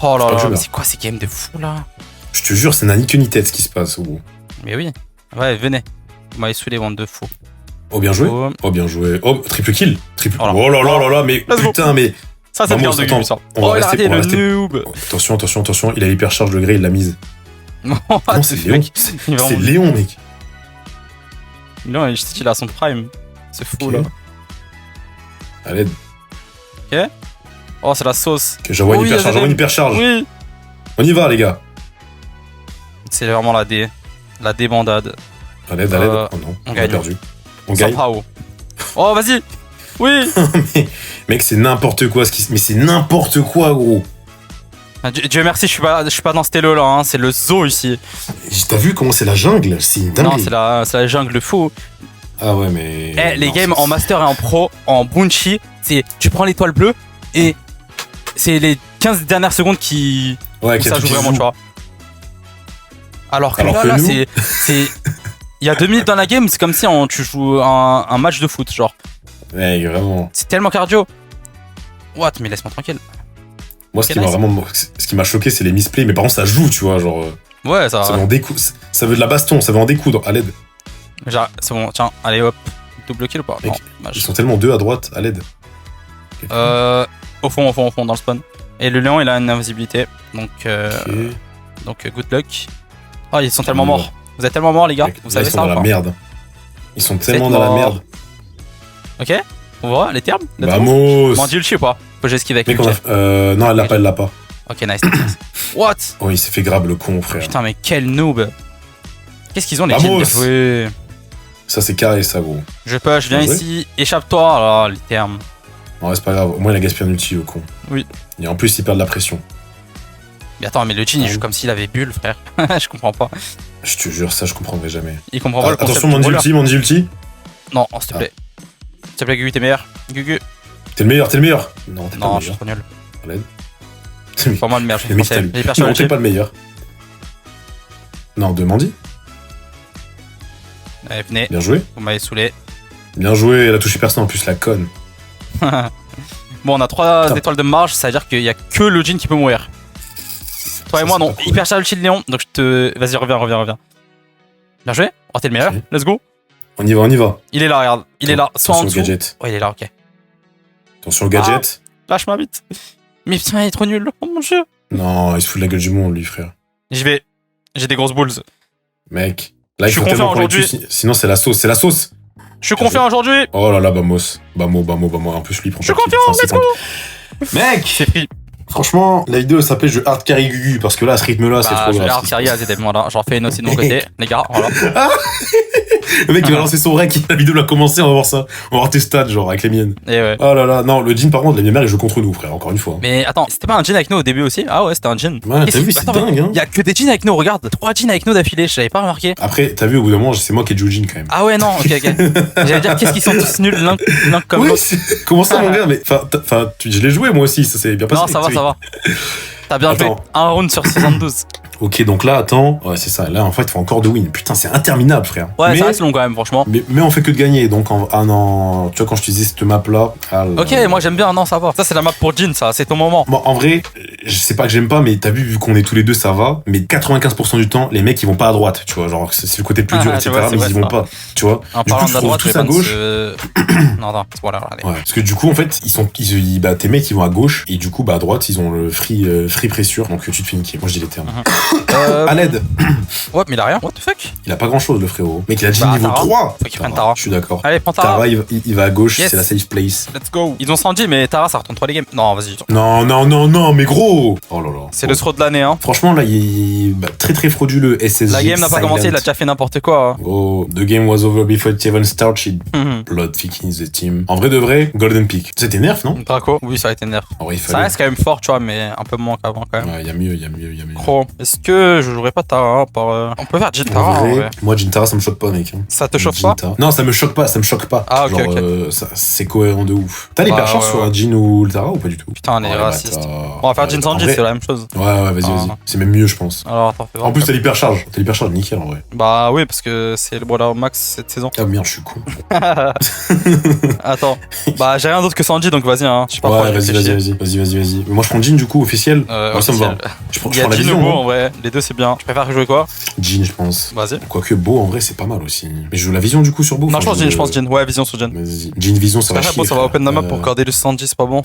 Oh là pas que je là, mais meurs. c'est quoi ces games de fou là? Je te jure, ça n'a ni queue ni tête ce qui se passe, gros. Mais oui. Ouais, venez. Vous m'avez saoulé, bande de fous. Oh, bien joué. Oh. Oh, bien joué. Oh, triple kill. Triple. Voilà. Oh là là là là, mais Let's go. putain, mais. Ça, c'est Vamos, bien de attends. Gubu, ça. On va Oh, il a rester- raté on va le rester- noob. Oh, attention, il a hypercharge de gré, il l'a mise. Non, Non, c'est Léon. C'est Léon, mec. Non, je sais qu'il a son prime. C'est fou Ok. là. À l'aide. Oh, c'est la sauce. Ok, j'envoie une Oui, hypercharge, il y a des- hypercharge. Oui. On y va, les gars. C'est vraiment la D. La débandade. À l'aide. Oh non, on on a gagne. perdu. On gagne. Somehow. Oh, vas-y. Oui. Mec, c'est n'importe quoi ce qui se. Mais c'est n'importe quoi, gros. Ah, Dieu merci, je suis pas dans ce télo là, hein. C'est le zoo ici. T'as vu comment c'est la jungle? C'est une Non, dinguerie. c'est la jungle fou. Ah ouais, mais. Eh, les non, games c'est- en master et en pro, en bunchy, c'est tu prends l'étoile bleue et c'est les 15 dernières secondes qui Ouais, où qu'il y a ça tout joue qui vraiment, joue. tu vois. Alors que Alors là, que nous- c'est il y a 2 minutes dans la game, c'est comme si tu joues un match de foot, genre. Mec, vraiment. C'est tellement cardio. What? Mais laisse-moi tranquille. Moi, ce Ok, qui m'a nice. vraiment. Ce qui m'a choqué, c'est les misplays. Mais par contre, ça joue, tu vois. Genre. Ouais, ça Ça va. veut en découdre. Ça veut de la baston, ça veut en découdre. À l'aide. C'est bon, tiens, allez hop. Double kill ou pas? Mec, Non, dommage. Ils sont tellement deux à droite. À l'aide. Au fond, dans le spawn. Et le lion, il a une invisibilité. Donc, Ok. good luck. Oh, ils sont tellement Ouais. morts. Vous êtes tellement morts, les gars. Mec, Vous là, savez ils sont ça dans ou la pas? merde. Ils sont êtes tellement dans la morts. merde. Ok? On voit les termes? Vamos. Mandy ulti ou pas? Faut que j'esquive avec Mec, le on jet. a... Non, elle l'a pas. Ok, nice. What? Oh, il s'est fait grab le con, frère. Putain, mais quel noob. Qu'est-ce qu'ils ont, les Vamos. kills? Oui. Ça, c'est carré, ça, gros. Je push, viens Bien joué. ici. Échappe-toi. Alors, les termes. Non, c'est pas grave. Au moins, il a gaspillé un ulti, le con. Oui. Et en plus, il perd de la pression. Mais attends, mais le Jin, il Ah joue oui. comme s'il avait bulle, frère. Je comprends pas. Je te jure, ça, je comprendrai jamais. Il comprend pas le concept. Attention, du Mandy brawler. ulti. Non, s'il te plaît. S'il te plaît, Gugu, t'es meilleur. Gugu. T'es le meilleur. Non, t'es pas Non, le je suis meilleur. trop nul. À l'aide. C'est pas moi le meilleur, je Le mec, pensais. t'as- J'ai hyper Non, chargé. t'es pas le meilleur. Non, de Mandy. Allez, venez, Bien joué. vous m'avez saoulé. Bien joué. Elle a touché personne en plus, la conne. Bon, on a 3 Putain. étoiles de marge, ça veut dire qu'il y a que le Jin qui peut mourir. Toi et Ça, moi, c'est non. pas cool. Hyper charge le Léon, donc je te. Vas-y, reviens. Bien joué. Oh, t'es le meilleur. Ok. Let's go. On y va. Il est là, regarde. Il est là. Soit en Attention au dessous. gadget. Oh, il est là, ok. Attention au gadget. Lâche-moi vite. Mais putain, il est trop nul. Oh mon dieu. Non, il se fout de la gueule du monde, lui, frère. J'y vais. J'ai des grosses boules. Mec. Là, il Je suis faut confiant tellement qu'on les aujourd'hui. tue, sinon, c'est la sauce. Je suis confiant aujourd'hui. Oh là là, Bamos. En plus, lui, il prend Je suis pas de kill. confiant, Enfin, let's c'est go. Mec. C'est pris. Franchement, la vidéo s'appelait Je hard carry Gugu parce que là, à ce rythme-là, c'est trop Je vais grave. hard carry AZM, voilà. J'en fais une aussi de mon côté, les gars, voilà. Le mec, il va lancer son rec, la vidéo l'a commencé, on va voir ça. On va voir tes stats, genre, avec les miennes. Et ouais. Oh là là, non, le jean, par contre, la mère, il joue contre nous, frère, encore une fois. Mais attends, c'était pas un jean avec nous au début aussi? Ah ouais, c'était un jean. Ouais, t'as vu, c'est dingue, hein. Y'a que des jeans avec nous, regarde. 3 jeans avec nous d'affilée, je l'avais pas remarqué. Après, t'as vu, au bout d'un moment, c'est moi qui ai joué au jean, quand même. Ah ouais, non, ok. J'allais dire, qu'est-ce qu'ils sont tous nuls l'un comme Oui, l'autre. comment ça, mon gars? Mais, je l'ai joué, moi aussi, ça s'est bien passé. Non, ça va. T'as bien joué. Attends. Un round sur 72. Ok, donc là, attends. Ouais, c'est ça. Là, en fait, il faut encore de win. Putain, c'est interminable, frère. Ouais, mais, ça reste long quand même, franchement. mais on fait que de gagner. Donc, ah non. Tu vois, quand je te disais cette map-là. Ah là Ok, là. moi j'aime bien, non, ça va. Ça, c'est la map pour Jin, ça, c'est ton moment. Bon, en vrai, je sais pas que j'aime pas, mais t'as vu qu'on est tous les deux, ça va. Mais 95% du temps, les mecs, ils vont pas à droite. Tu vois, genre, c'est le côté le plus dur, etc. Ouais, mais ils y vont ça. pas. Tu vois. En Du coup, parlant tu de la te droite, retrouves je vais tous à ban gauche. Non, voilà, allez. Ouais. Parce que du coup, en fait, tes mecs, ils vont à gauche. Et du coup, bah, à droite, ils ont le free pressure. Donc, tu te fais niquer. Moi, je dis les termes. À l'aide. Ouais, mais il a rien. What the fuck? Il a pas grand chose, le frérot. Mec, il a dit Bah, niveau Tara. 3. Faut qu'il prenne Tara. Je suis d'accord. Allez, prends Tara. Tara, il va à gauche, Yes. c'est la safe place. Let's go. Ils ont 110, mais Tara, ça retourne 3 les games. Non, vas-y. Non, mais gros. Oh là là. C'est le throw de l'année, hein. Franchement, là, il est très très frauduleux. SSG. La game n'a pas silent. commencé, il a déjà fait n'importe quoi. Hein. Oh, the game was over before it even started. Blood picking the team. En vrai de vrai, Golden Peak. C'était nerf, non? Draco, oui, ça a été nerf. En vrai, il Ça fallait. reste quand même fort, tu vois, mais un peu moins qu'avant quand même. Ouais, y a mieux. Gros, est-ce que je jouerais pas Tara par. On peut faire Jin Tara, En en vrai, vrai. moi, Jintara, ça me choque pas, mec. Hein. Ça te chauffe pas? Jintara. Non, ça me choque pas. Ah, ok, Genre, ok. c'est cohérent de ouf. T'as les Bah, perchances ouais, sur un Jin ou le Tara ou pas du tout? Putain, on est Ouais, raciste. bâtard. On va faire Jin En sans Jin, vrai- c'est la même chose. Ouais, vas-y. Ah. C'est même mieux, je pense. Alors, attends, fais voir. En plus, t'as l'hypercharge. Nickel, en vrai. Bah oui, parce que c'est le brawler max cette saison. Ah merde, je suis con. Attends. Bah j'ai rien d'autre que Sanji, donc vas-y, hein. Je sais pas pourquoi Ouais, j'ai vas-y. réfléchi. Moi, je prends Jin, du coup, officiel. Ouais, ça me va. officiel. Je prends Il y a la Jin ou vision. Beau hein. en vrai, les deux c'est bien. Je préfère jouer quoi? Jin, je pense. Vas-y. Quoique Beau, en vrai, c'est pas mal aussi. Mais je joue la vision, du coup, sur Beau. Non, je pense Jin. Ouais, vision sur Jin. Vas-y. Jin Vision, ça va Bon, chier. ça va open la map pour garder le Sanji, c'est pas bon.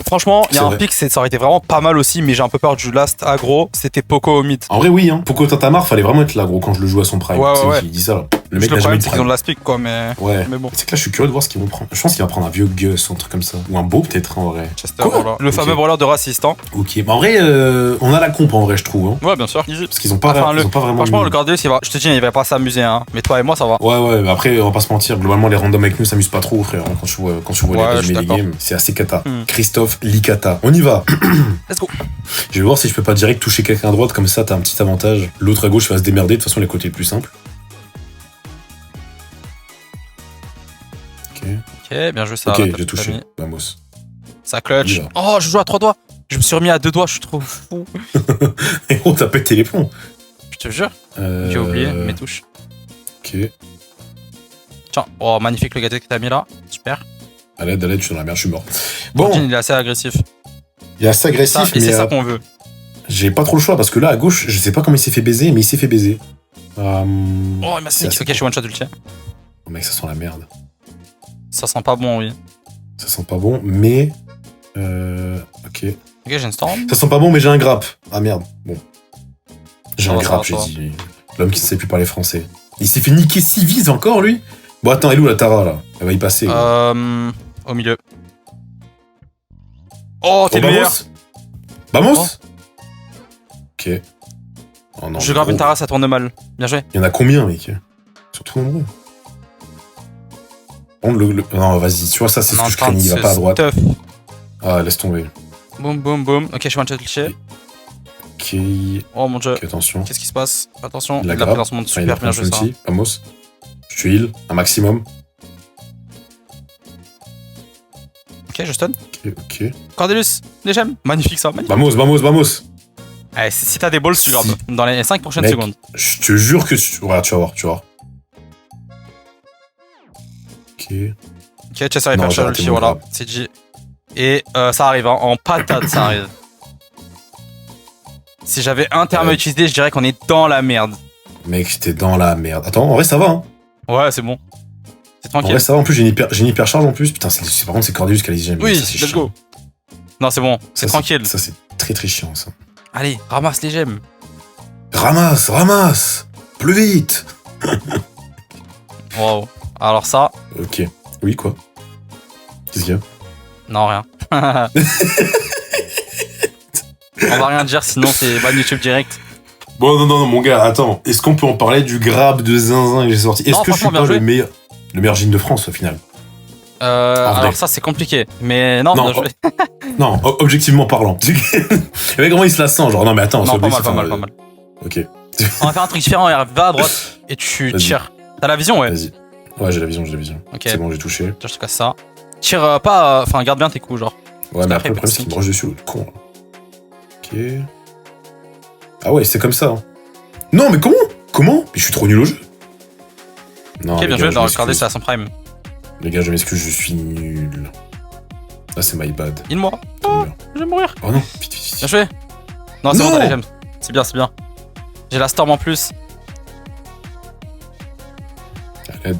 Franchement, il y a C'est un vrai. pic, ça aurait été vraiment pas mal aussi, mais j'ai un peu peur du last aggro. C'était Poco au mid. En vrai, oui, hein. Poco Tatamar, fallait vraiment être là, gros, quand je le joue à son prime. Ouais, Tu sais, ouais. il dit ça, là. Le Le mec n'a jamais problème, de c'est qu'ils ont de prime. last pick, quoi, mais. Ouais. Mais bon. C'est que là, je suis curieux de voir ce qu'ils vont prendre. Je pense qu'il va prendre un vieux Gus, un truc comme ça. Ou un beau, peut-être, en vrai. Chester, Quoi voilà. Le Ok. fameux brawler de raciste, hein. Ok. Mais en vrai, on a la comp, en vrai, je trouve. Hein. Ouais, bien sûr. Easy. Parce qu'ils ont pas, Enfin, ils ont pas vraiment. Franchement, mis- le Gardeus, il va. Je te dis, il va pas s'amuser, hein. Mais toi et moi, ça va. Ouais, mais après, on va pas se mentir, globalement, les randoms avec nous s'amusent pas trop, frère. Quand tu vois Ouais, les je suis résumés des d'accord. games, c'est assez cata. Hmm. Christophe Licata. On y va. Let's go. Je vais voir si je peux pas direct toucher quelqu'un à droite, comme ça, t'as un petit avantage. L'autre à gauche va se démerder, de toute façon, les côtés les plus simples. Ok, Ok, bien joué ça. ok, t'as j'ai tout touché. mis. Vamos. Ça clutch. Il va. Oh, je joue à 3 doigts. Je me suis remis à 2 doigts, je suis trop fou. Et oh, t'as pété les plombs. Je te jure, j'ai oublié mes touches. Ok. Tiens, oh, magnifique le gadget que t'as mis là. Super. À l'aide, je suis dans la merde, je suis mort. Bon, Jin, il est assez agressif. il est assez Ça, agressif, et c'est mais ça qu'on veut. j'ai pas trop le choix parce que là, à gauche, je sais pas comment il s'est fait baiser, mais il s'est fait baiser. Oh, il m'a c'est sneak. assez Ok, je suis one shot ulti. Oh, mec, ça sent la merde. Ça sent pas bon, oui. Ça sent pas bon, mais. Ok. Ok, j'ai une storm. Ça sent pas bon, mais j'ai un grappe. Ah merde. Bon. J'ai Ça un va, grappe, ça j'ai va, dit. L'homme qui ne sait plus parler français. Il s'est fait niquer 6 vies encore, lui. Bon, attends, elle est où la Tara, là? Elle va y passer. Au milieu. Oh, t'es Oh, le meilleur. Vamos. Oh. Ok. Oh non. Je grave une gros. Tara, ça tourne mal. Bien joué. Il y en a combien, mec? Surtout nombreux. Non, vas-y, tu vois, ça, c'est ce On est que en je train de craignais, il va se pas à droite. stuff. Ah, laisse tomber. Boum, boum, boum. Ok, je suis one shot ulti. Ok, Oh mon dieu. ok, attention. Qu'est-ce qui se passe? Attention, La il a grappe. pris dans son monde Ah, il a super pris bien un joué ça. Fenty. Vamos. Je te heal, un maximum. Ok, je stun. Ok. Cordelius, les gemmes. Magnifique ça, magnifique. Vamos. Allez, si t'as des balls, tu grabes. Dans les 5 prochaines Mec. secondes. Je te jure que tu. Regarde, tu vas voir. Ok. Ok, Chester est Non, hyper j'ai raté ulti, mon voilà. grab. C'est dit. Et ça arrive, hein. En patate, ça arrive. Si j'avais un terme à Ouais. utiliser, je dirais qu'on est dans la merde. Mec, j'étais dans la merde. Attends, en vrai, ça va, hein. Ouais, c'est bon. C'est En tranquille. vrai, ça va. En plus, j'ai une hypercharge en plus. Putain, par contre, c'est Cordelius qui a les gemmes. Oui, Ça, c'est let's chiant. go. Non, c'est bon, c'est Ça, tranquille. Ça, c'est très très chiant, ça. Allez, ramasse les gemmes. Ramasse. Plus vite. Wow. Alors ça, Ok. Oui, quoi? Qu'est-ce qu'il y a? non, rien. On va rien dire, sinon c'est ban YouTube direct. Bon, non, mon gars, attends. Est-ce qu'on peut en parler du grab de zinzin que j'ai sorti? Est-ce Non, que je suis franchement, pas bien le meilleur jean de France, au final? Alors ça, c'est compliqué. Mais non, Non, bien joué. Non, objectivement parlant. Le mec, comment il se la sent? Genre, non, mais attends, Non, c'est pas mal, objectif, pas mal, hein, pas mal. Ok, On va faire un truc différent, va à droite et tu Vas-y. tires. T'as la vision, ouais. vas-y. Ouais, j'ai la vision. Ok, C'est bon, j'ai touché. je te casse ça. Tire pas, enfin garde bien tes coups, genre. Ouais, mais après, après, le problème, c'est qu'il me sneak. rush dessus, le con. Là. Ok. Ah ouais, c'est comme ça. Hein. Non, mais comment? Mais je suis trop nul au jeu. Non, Ok, les bien gars, joué, je dans le m'excuse. cardé, c'est à son prime. Les gars, je m'excuse, je suis nul. Ah, c'est my bad. Il-moi. Oh, je vais mourir. Oh non, vite. Bien joué. Non, c'est Non. bon, t'as les gemmes. C'est bien, c'est bien. J'ai la storm en plus. Aide.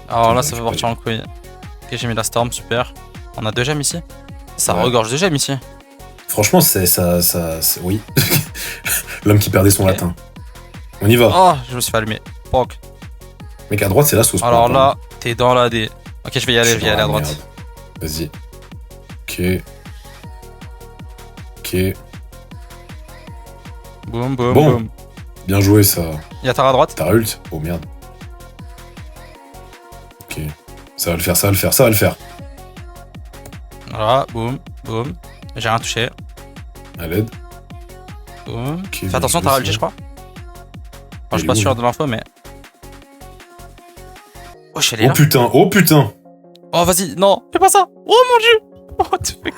Alors là, Ouais, ça je va partir en couille. Ok, j'ai mis la storm, super. On a 2 gemmes ici. Ça Ouais. regorge de gemmes ici. Franchement, oui. L'homme qui perdait son Ok. latin. On y va. Oh, je me suis fait allumer. Fuck. Mec, à droite, c'est la sauce. Alors pour là, t'es dans la D. Ok, je vais y aller, Je je suis vais y aller à dans la droite. merde. Vas-y. Ok. Boum, boum, Bon. boum. Bien joué, ça. Y'a Tara à droite. T'as ult? Oh merde. Ok. Ça va le faire. Voilà, boum, boum. J'ai rien touché. À l'aide. Boum. Ok, Fais attention, bien Tara joué, ulti, ça. je crois. Enfin, je suis Il pas est où, sûr là de l'info, mais. Oh, je suis allé là. Oh putain. Oh, vas-y, non, fais pas ça. Oh mon dieu. What the fuck.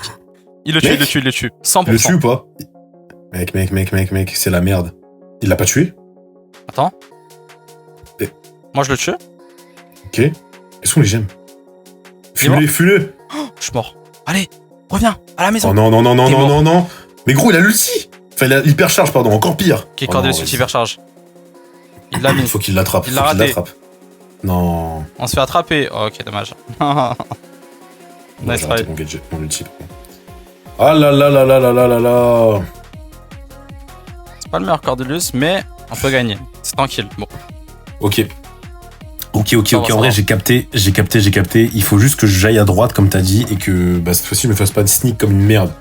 Il le tue, Mec. il le tue, il le tue. 100%. Il le tue ou pas? Mec, c'est la merde. Il l'a pas tué? Attends. Et- Moi, je le tue. Ok. Quels sont les gemmes? Il est mort. Fuis-le. Je suis mort. Allez, reviens à la maison. Oh non. T'es mort. Non. Mais gros, il a l'ulti. Enfin, il a l'hypercharge, pardon, encore pire. Qui est Oh cordé non, dessus, vas-y. qui hypercharge. Il l'a mis. Il faut qu'il l'attrape. Il l'a raté. Non. On se fait attraper. Oh, ok, dommage. Nice J'ai raté try. mon gadget, mon ulti, par contre. Ah là là. C'est pas le meilleur Cordelius, mais on peut gagner. C'est tranquille. Bon. Ok. Ok. Ça va, ça En vrai, va. j'ai capté. Il faut juste que j'aille à droite, comme t'as dit, et que bah, cette fois-ci, je me fasse pas de sneak comme une merde.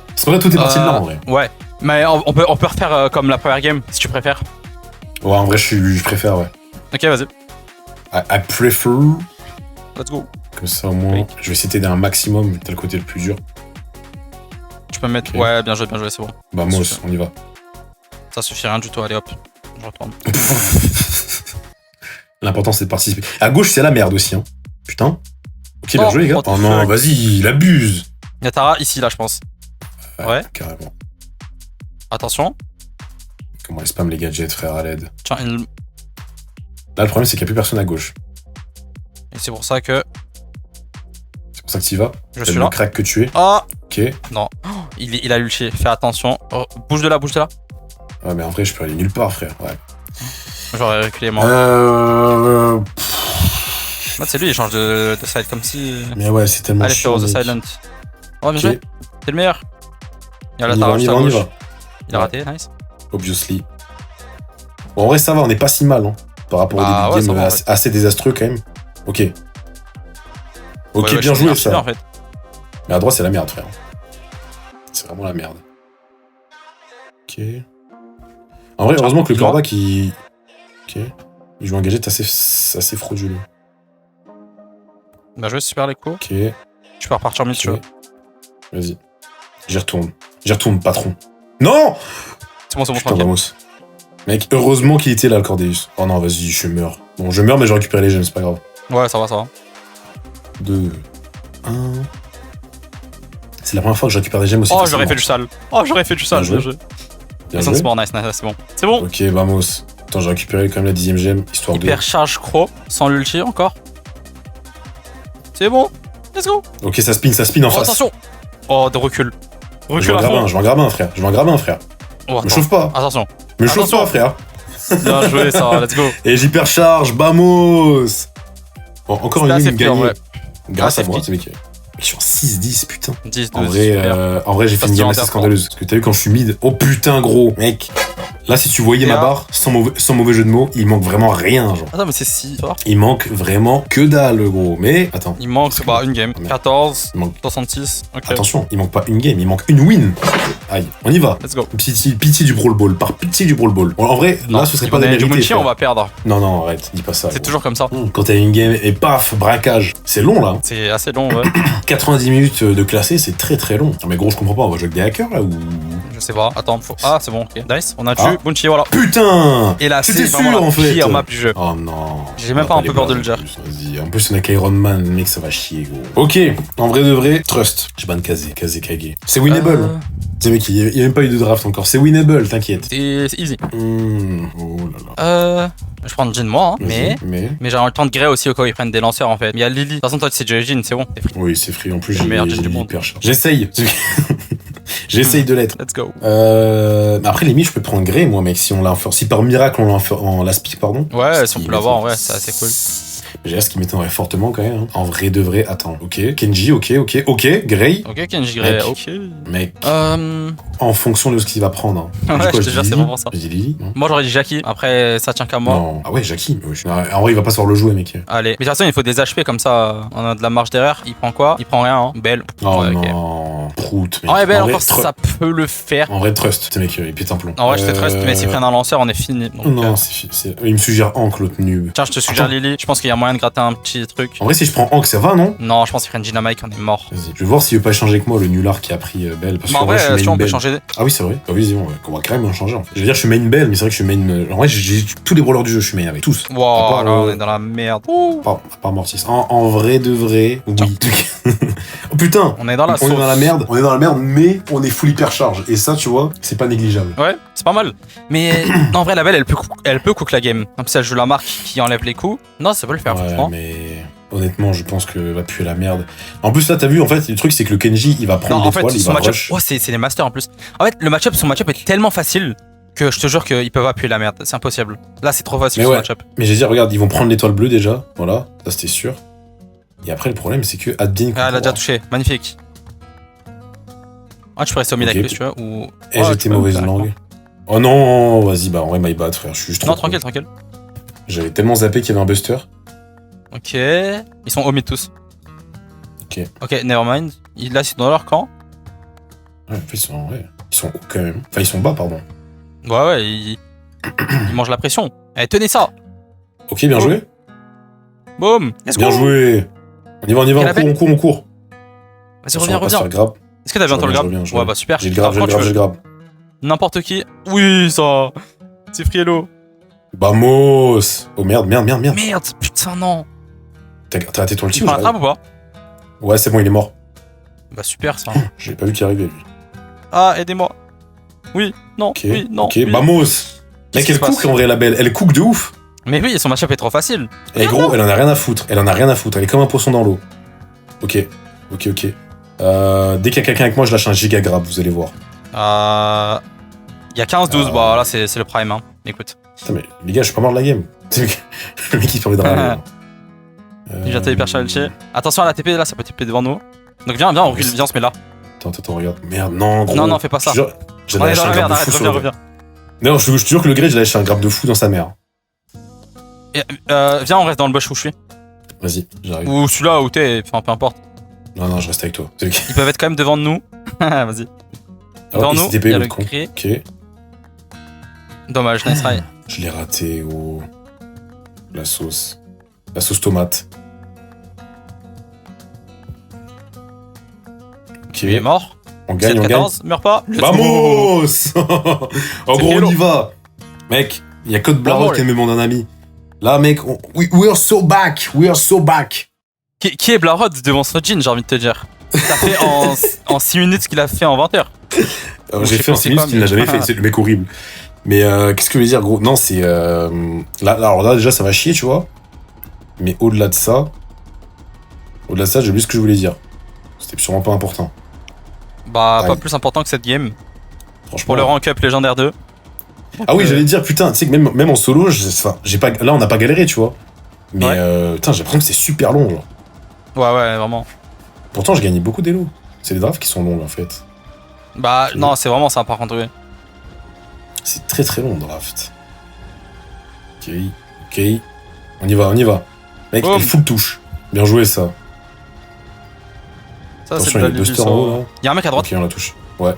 Parce qu'en vrai, tout est parti de là, en vrai. Ouais. Mais on peut refaire comme la première game, si tu préfères. Ouais, en vrai, je préfère, ouais. Ok, vas-y. I prefer. Let's go. Comme ça, au moins, je vais essayer d'aider un maximum, vu que t'as le côté le plus dur. Tu peux me mettre. Ok. Ouais, bien joué, c'est bon. Bah, moi, Super. on y va. Ça suffit rien du tout. Allez hop. Je retourne. L'important, c'est de participer. À gauche, c'est la merde aussi, hein. Putain. Ok, bien Oh, joué, les gars. what the Oh non, fuck. vas-y, il abuse. Y'a Tara ici, là, je pense. Ouais. Carrément. Attention. Comment elle spam les gadgets, frère, à l'aide. Tiens, Là, le problème, c'est qu'il n'y a plus personne à gauche. et c'est pour ça que C'est pour ça que tu y vas. je T'as suis le là. crack que tu es. Oh Ok. non. Oh, il a l'ulti. Fais attention. Oh, bouge de là, bouge de là. Ouais, mais en vrai, je peux aller nulle part, frère. Ouais. J'aurais reculé moi. Moi, c'est lui, il change de side comme si. Mais ouais, c'est tellement Allez, chiant, frérot, The mec. Silent. Oh, bien Ok. joué. T'es le meilleur. Il y a la On y va, Tara on y juste va, à on y gauche. va. Il a Ouais. raté, nice. Obviously. Bon, en vrai, ça va, on est pas si mal, hein. Par rapport Bah, au ouais, début de ça game, va, assez désastreux, quand même. Ok. Ok, Ouais, ouais, bien je suis joué, je suis bien, ça. en fait. Mais à droite, c'est la merde, frère. C'est vraiment la merde. Ok. En vrai, heureusement que le Droit. Corba qui. Ok. Il joue un gadget assez frauduleux. Bien joué, super les coups. Ok. Tu peux repartir en mid, tu Ok. veux. Vas-y. J'y retourne, patron. Non! C'est bon, Putain, tranquille. vamos. Mec, heureusement qu'il était là, le Cordeus. Oh non, vas-y, je meurs. Bon, je meurs, mais je récupère les gemmes, c'est pas grave. Ouais, ça va, ça va. 2, 1. C'est la première fois que je récupère des gemmes aussi. Oh, facilement. j'aurais fait du sale. Oh, j'aurais fait du sale. Bien Bien joué. joué. Bien C'est joué. bon, nice, c'est bon. C'est bon. Ok, vamos. Attends, j'ai récupéré quand même la 10ème gemme, histoire de. Hyper charge Crow, sans l'ulti encore. C'est bon. Let's go. Ok, ça spin en Oh, face. attention. Oh, de recul. Je Recul vais à fond. en graber un, frère. Oh, Me attends. chauffe pas. Attention. Me chauffe Attention. pas, frère. Bien joué, ça va, let's go. Et j'hypercharge, vamos. Bon, encore une C'était ligne assez fluide, en gagnée. vrai. Grâce à Assez moi, fluide. c'est mec. Je suis en 6-10, putain. 10, 12, En super. vrai, j'ai fait une Passe game en assez terre, scandaleuse. Parce que t'as vu quand je suis mid. Oh putain, gros, mec. Là, si tu voyais Et ma là barre, sans mauvais jeu de mots, il manque vraiment rien, genre. Attends, mais c'est si fort. Il manque vraiment que dalle, gros. Mais, attends. Il manque une game. Merde. 14, Il manque- 66. Ok. Attention, il manque pas une game, il manque une win. Aïe, on y va. Let's go. Pitié du Brawl Ball, par pitié du Brawl Ball. En vrai, là, ce serait pas on est du démérité. Munchie, frère. on va perdre. Non, arrête, dis pas ça. C'est gros. toujours comme ça. Quand t'as une game et paf, braquage. C'est long, là. C'est assez long, ouais. 90 minutes de classé, c'est très long. Mais gros, je comprends pas, on va jouer avec des hackers, là, ou... Je sais pas. Attends, faut. Ah, c'est bon, ok. Nice, on a tué. Ah. Bunchi, voilà. Putain. Et là, J'étais c'est vraiment sûr, la en fait. pire map du jeu. Oh non. J'ai même On pas va un peu les peur de blagues le en dire. plus, vas-y. En plus, on a qu'Iron Man, mec, ça va chier, gros. Ok, en vrai de vrai, trust. Je banne Kazé Kage. C'est winnable. Tu sais, mec, il y a même pas eu de draft encore. C'est winnable, t'inquiète. C'est easy. Oh là là. Je prends Jin moi, hein, Vas-y, mais j'aurai le temps de grey aussi au cas où ils prennent des lanceurs en fait. Mais il y a Lily. De toute façon, toi, tu sais déjà Jin, c'est bon. C'est free. Oui, c'est free. En plus, Le j'ai meilleur j'ai jet du mis monde. hyper cher. J'essaye. J'essaye de l'être. Let's go. Mais après, limite, je peux prendre Grey, moi, mec, si par miracle on l'a en last pick, pardon. Ouais, Ce si on qui peut l'avoir, m'étonne- ouais, c'est assez cool. J'ai l'air ce qui m'étonnerait fortement quand même. Hein. En vrai de vrai, attends. Ok, Kenji, ok, Grey. Ok, Kenji Grey, Mec. ok. Mec, Euh. en fonction de ce qu'il va prendre. Hein. Ouais, Dis quoi, je te dis jure, c'est Lily vraiment ça. Je dis Lily, non? Moi, j'aurais dit Jackie. Après, ça tient qu'à moi. Non. Ah ouais, Jackie. Oui. En vrai, il va pas savoir le jouer, mec. Allez. Mais de toute façon, il faut des HP comme ça. On a de la marge d'erreur. Il prend quoi? Il prend rien, hein. Belle. Oh Ouais, ok. non. Prout, mec. Ah ouais, Belle, En vrai, encore ça peut le faire. En vrai, trust, ce mec, il pète un plomb. En vrai, je te trust, mais s'ils prennent un lanceur, on est fini. Donc, Non, il me suggère Hank, l'autre noob. Tiens, je te suggère Attends. Lily. Je pense qu'il y a moyen de gratter un petit truc. En vrai, si je prends Hank, ça va, non? Non, je pense qu'ils prennent Dynamite, on est mort. Vas-y. Je vais voir s'il veut pas échanger avec moi, le nulard qui a pris Belle. Parce Mais en qu'en vrai, vrai, je suis si main on peut Belle. changer. Ah oui, c'est vrai. Ah oui, c'est bon, ouais. On va quand même en changer en fait. Je veux dire, je suis main Belle, mais c'est vrai que je suis main. En vrai, j'ai tous les brawlers du jeu, je suis main avec tous. Wow, À part, là, on est dans la merde. Ouh. À part Mortis. En vrai de vrai, oui. Oh putain! On est dans la On est sauce. dans la merde, mais on est full hypercharge. Et ça, tu vois, c'est pas négligeable. Ouais, c'est pas mal. Mais en vrai, la belle, elle peut cook la game. Comme ça, elle joue la marque qui enlève les coups. Non, ça peut le faire, Ouais, franchement. mais honnêtement, je pense que va puer la merde. En plus, là, t'as vu, en fait, le truc, c'est que le Kenji, il va Non, prendre en fait, l'étoile, il son va match-up. rush. Oh, c'est les masters en plus. En fait, son match-up est tellement facile que je te jure qu'ils peuvent appuyer la merde. C'est impossible. Là, c'est trop facile Mais son ouais. match-up. Mais j'ai dit, regarde, ils vont prendre l'étoile bleue déjà. Voilà, ça c'était sûr. Et après, le problème, c'est que Adbin. Ah, elle a déjà touché. Magnifique. Ah, tu peux rester au mid Ok. avec lui, tu vois. Ou. Et Ouais, j'étais tu peux mauvaise me faire langue. Oh non, vas-y, bah en vrai, my bad, frère. Je suis juste trop. Non, con. tranquille, tranquille. J'avais tellement zappé qu'il y avait un buster. Ok. Ils sont au mid tous. Ok. Ok, nevermind. Là, c'est dans leur camp. Ouais, en fait, ils sont hauts quand même. Enfin, ils sont bas, pardon. Ouais, ils mangent la pression. Eh, tenez ça. Ok, bien joué. Boum. Let's Bien go. joué. On y va, Quelle on court. Vas-y, reviens, On va se reviens. faire grab. Est-ce que t'as bientôt le grab? Je reviens. Ouais, bah super. J'ai le grab, Grab quand tu veux. grab. N'importe qui. Oui, ça. C'est Friello. Vamos. Oh merde. Merde, putain, non. T'as raté ton Tu ulti ou prends la j'ai- trappe ou pas? Ouais, c'est bon, il est mort. Bah super, ça. J'ai pas vu qu'il arrivait, lui. Ah, aidez-moi. Oui, non, Ok, oui, non. ok, oui. vamos. Qu'est-ce Mec, qui elle se passe cook en vrai, la belle. Elle cook de ouf. Mais oui, son match-up est trop facile. Et gros, elle en a rien à foutre. Elle est comme un poisson dans l'eau. Ok. Dès qu'il y a quelqu'un avec moi, je lâche un giga grab, vous allez voir. Il y a 15-12, bah là, c'est le prime, hein. Écoute. Putain, mais les gars, je suis pas mort de la game. Le mec, il fait envie de râler. Il vient hyper challenge. Attention à la TP, là, ça peut TP devant nous. Donc viens, on recule, viens, on se met là. Attends, regarde. Merde, non, gros. Non, fais pas ça. J'ai On est lâché dans un la grab merde, de arrête, fou sur reviens, le reviens. Non, je te jure que le grade, j'ai lâché un grab de fou dans sa mère. Et, viens, on reste dans le bush où je suis. Vas-y, j'arrive. Ou celui-là où t'es, enfin peu importe. Non, je reste avec toi. C'est ok. Ils peuvent être quand même devant nous. Vas-y. Devant nous, ICTP, il y a le le con. gris. Ok. Dommage, nice try. Je l'ai raté, oh. La sauce. La sauce tomate. Ok. Il est mort. On gagne, on gagne. 7-14, meurs pas. Let's go. Vamos. En gros, on Hello. y va. Mec, il y a Code Blarod Vamos. qui est même mon ami. Là, mec, we are so back. We are so back. Qui est Blarod devant Sojin, j'ai envie de te dire. T'as fait en 6 minutes ce qu'il a fait en 20 heures. J'ai je sais fait en pas, 6 c'est minutes pas, ce qu'il n'a mais- jamais fait. C'est le mec horrible. Mais qu'est-ce que je veux dire, gros? Non, c'est. Alors là, déjà, ça va chier, tu vois. Mais au-delà de ça, j'ai oublié ce que je voulais dire. C'était sûrement pas important. Bah, pas Aïe. plus important que cette game. Franchement. Pour le rank up légendaire 2. Ah oui, j'allais dire, putain, tu sais que même en solo, j'ai pas, là, on n'a pas galéré, tu vois. Mais Ouais. putain, j'ai l'impression que c'est super long, genre. Ouais, vraiment. Pourtant, j'ai gagné beaucoup d'élo. C'est les drafts qui sont longs, en fait. Bah, non, c'est vraiment ça par contre, oui. C'est très très long, draft. Ok, ok. On y va, on y va. Mec, Oh. il faut le touche. Bien joué, ça. Ça, c'est Attention, de il y la a Lulu, Buster ça. en haut, là. Il y a un mec à droite. Ok, on la touche. Ouais.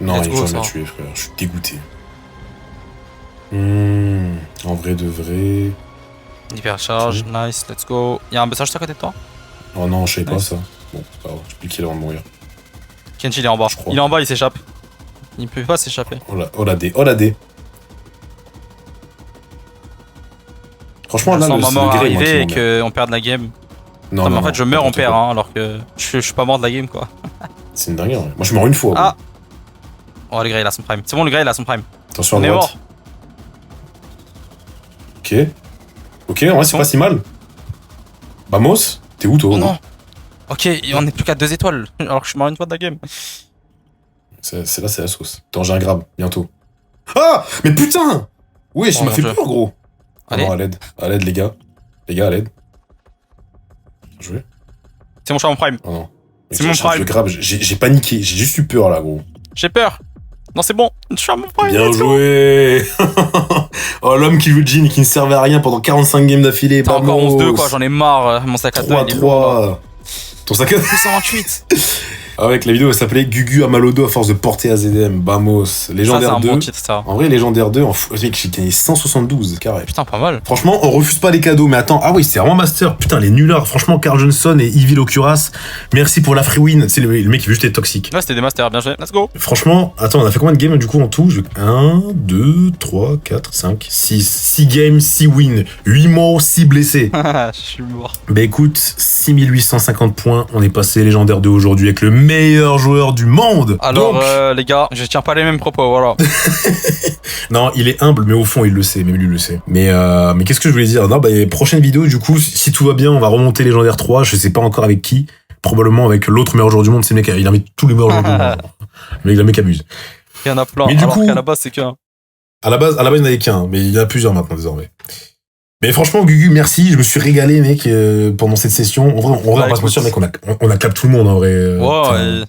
Non, Let's il go, faut jamais ça. tuer, frère. Je suis dégoûté. En vrai de vrai. Hypercharge, nice, let's go. Il y a un message juste à côté de toi. Oh non, je sais pas Nice. ça. Bon, c'est pas grave. Je peux le kill avant de mourir. Kenji, il est en bas. Je crois. Il est en bas, il s'échappe. Il peut pas s'échapper. Oh la D. Oh la D. Franchement, Je là, sens le ma mort grey, moi, qui arriver et m'emmerde. qu'on perde la game. Non, Non, mais non, en fait, non, je meurs, on n'importe perd, quoi. hein, alors que je suis pas mort de la game, quoi. C'est une dinguerie, ouais. Moi, je meurs une fois. Ah. gros. Oh, le Grey, il a son prime. C'est bon, le Grey, il a son prime. Attention à On est droite. mort. Ok. Ok, en vrai, c'est Bon. pas si mal. Vamos, t'es où, toi? Oh non. Ok, on est plus qu'à 2 étoiles, alors que je suis mort une fois de la game. C'est là, c'est la sauce. Attends, j'ai un grab, bientôt. Ah! Mais putain! Oui, je Oh, m'a mon fait Dieu. peur, gros. Allez. Non, à l'aide. À l'aide, les gars. Les gars, à l'aide. Bien joué. C'est mon choix, mon prime. Oh non. C'est mon J'ai raté prime. le grab, j'ai paniqué. J'ai juste eu peur, là, gros. J'ai peur. Non, c'est bon. Je suis à mon prime. Bien let's go. joué! Oh, l'homme qui joue Jhin et qui ne servait à rien pendant 45 games d'affilée. T'as encore vamos. 11-2, quoi. J'en ai marre. Mon sac à dos, il est lourd. 3-3. Ton sac à dos. 228. Ah ouais, que la vidéo elle s'appelait Gugu a mal au dos à force de porter AZM. Vamos. Ça, c'est Légendaire un 2. bon titre, ça. En vrai, Légendaire 2, mec, j'ai gagné 172 carré. Putain, pas mal. Franchement, on refuse pas les cadeaux, mais attends, ah oui, c'est vraiment master. Putain, les nullards. Franchement, Carl Johnson et Evil Ocuras, merci pour la free win. C'est le mec qui veut juste être toxique. Là, c'était des masters. Bien joué. Let's go. Franchement, attends, on a fait combien de games du coup en tout? 1, 2, 3, 4, 5, 6. 6 games, 6 wins. 8 morts, 6 blessés. Je suis mort. Bah écoute, 6850 points. On est passé Légendaire 2 aujourd'hui avec le meilleur joueur du monde. Alors, Donc, les gars, je tiens pas les mêmes propos, voilà. non, il est humble, mais au fond, il le sait, même lui le sait. Mais qu'est-ce que je voulais dire? Non, bah, prochaine vidéo, du coup, si tout va bien, on va remonter Légendaire 3. Je sais pas encore avec qui. Probablement avec l'autre meilleur joueur du monde. C'est le mec, il invite tous les meilleurs joueurs du monde. Le mec abuse. Il y en a plein. Mais du Alors coup- qu'à la base, c'est qu'un. À la base, il n'y en avait qu'un, mais il y en a plusieurs maintenant, désormais. Mais franchement, Gugu, merci. Je me suis régalé, mec, pendant cette session. En vrai, on va pas se mentir, mec, on a clap tout le monde, en vrai. Ouais,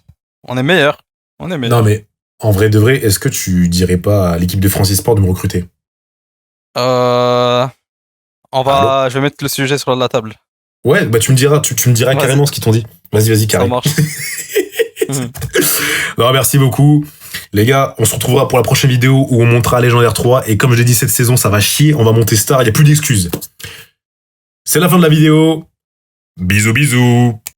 on est meilleur. On est meilleur. Non, mais en vrai de vrai, est-ce que tu dirais pas à l'équipe de Francis Sport de me recruter? On va. Je vais mettre le sujet sur la table. Ouais, bah tu me diras Vas-y. carrément ce qu'ils t'ont dit. Vas-y, Ça carré. marche. Non, merci beaucoup. Les gars, on se retrouvera pour la prochaine vidéo où on montera Légendaire 3. Et comme je l'ai dit, cette saison, ça va chier. On va monter Star. Il n'y a plus d'excuses. C'est la fin de la vidéo. Bisous, bisous.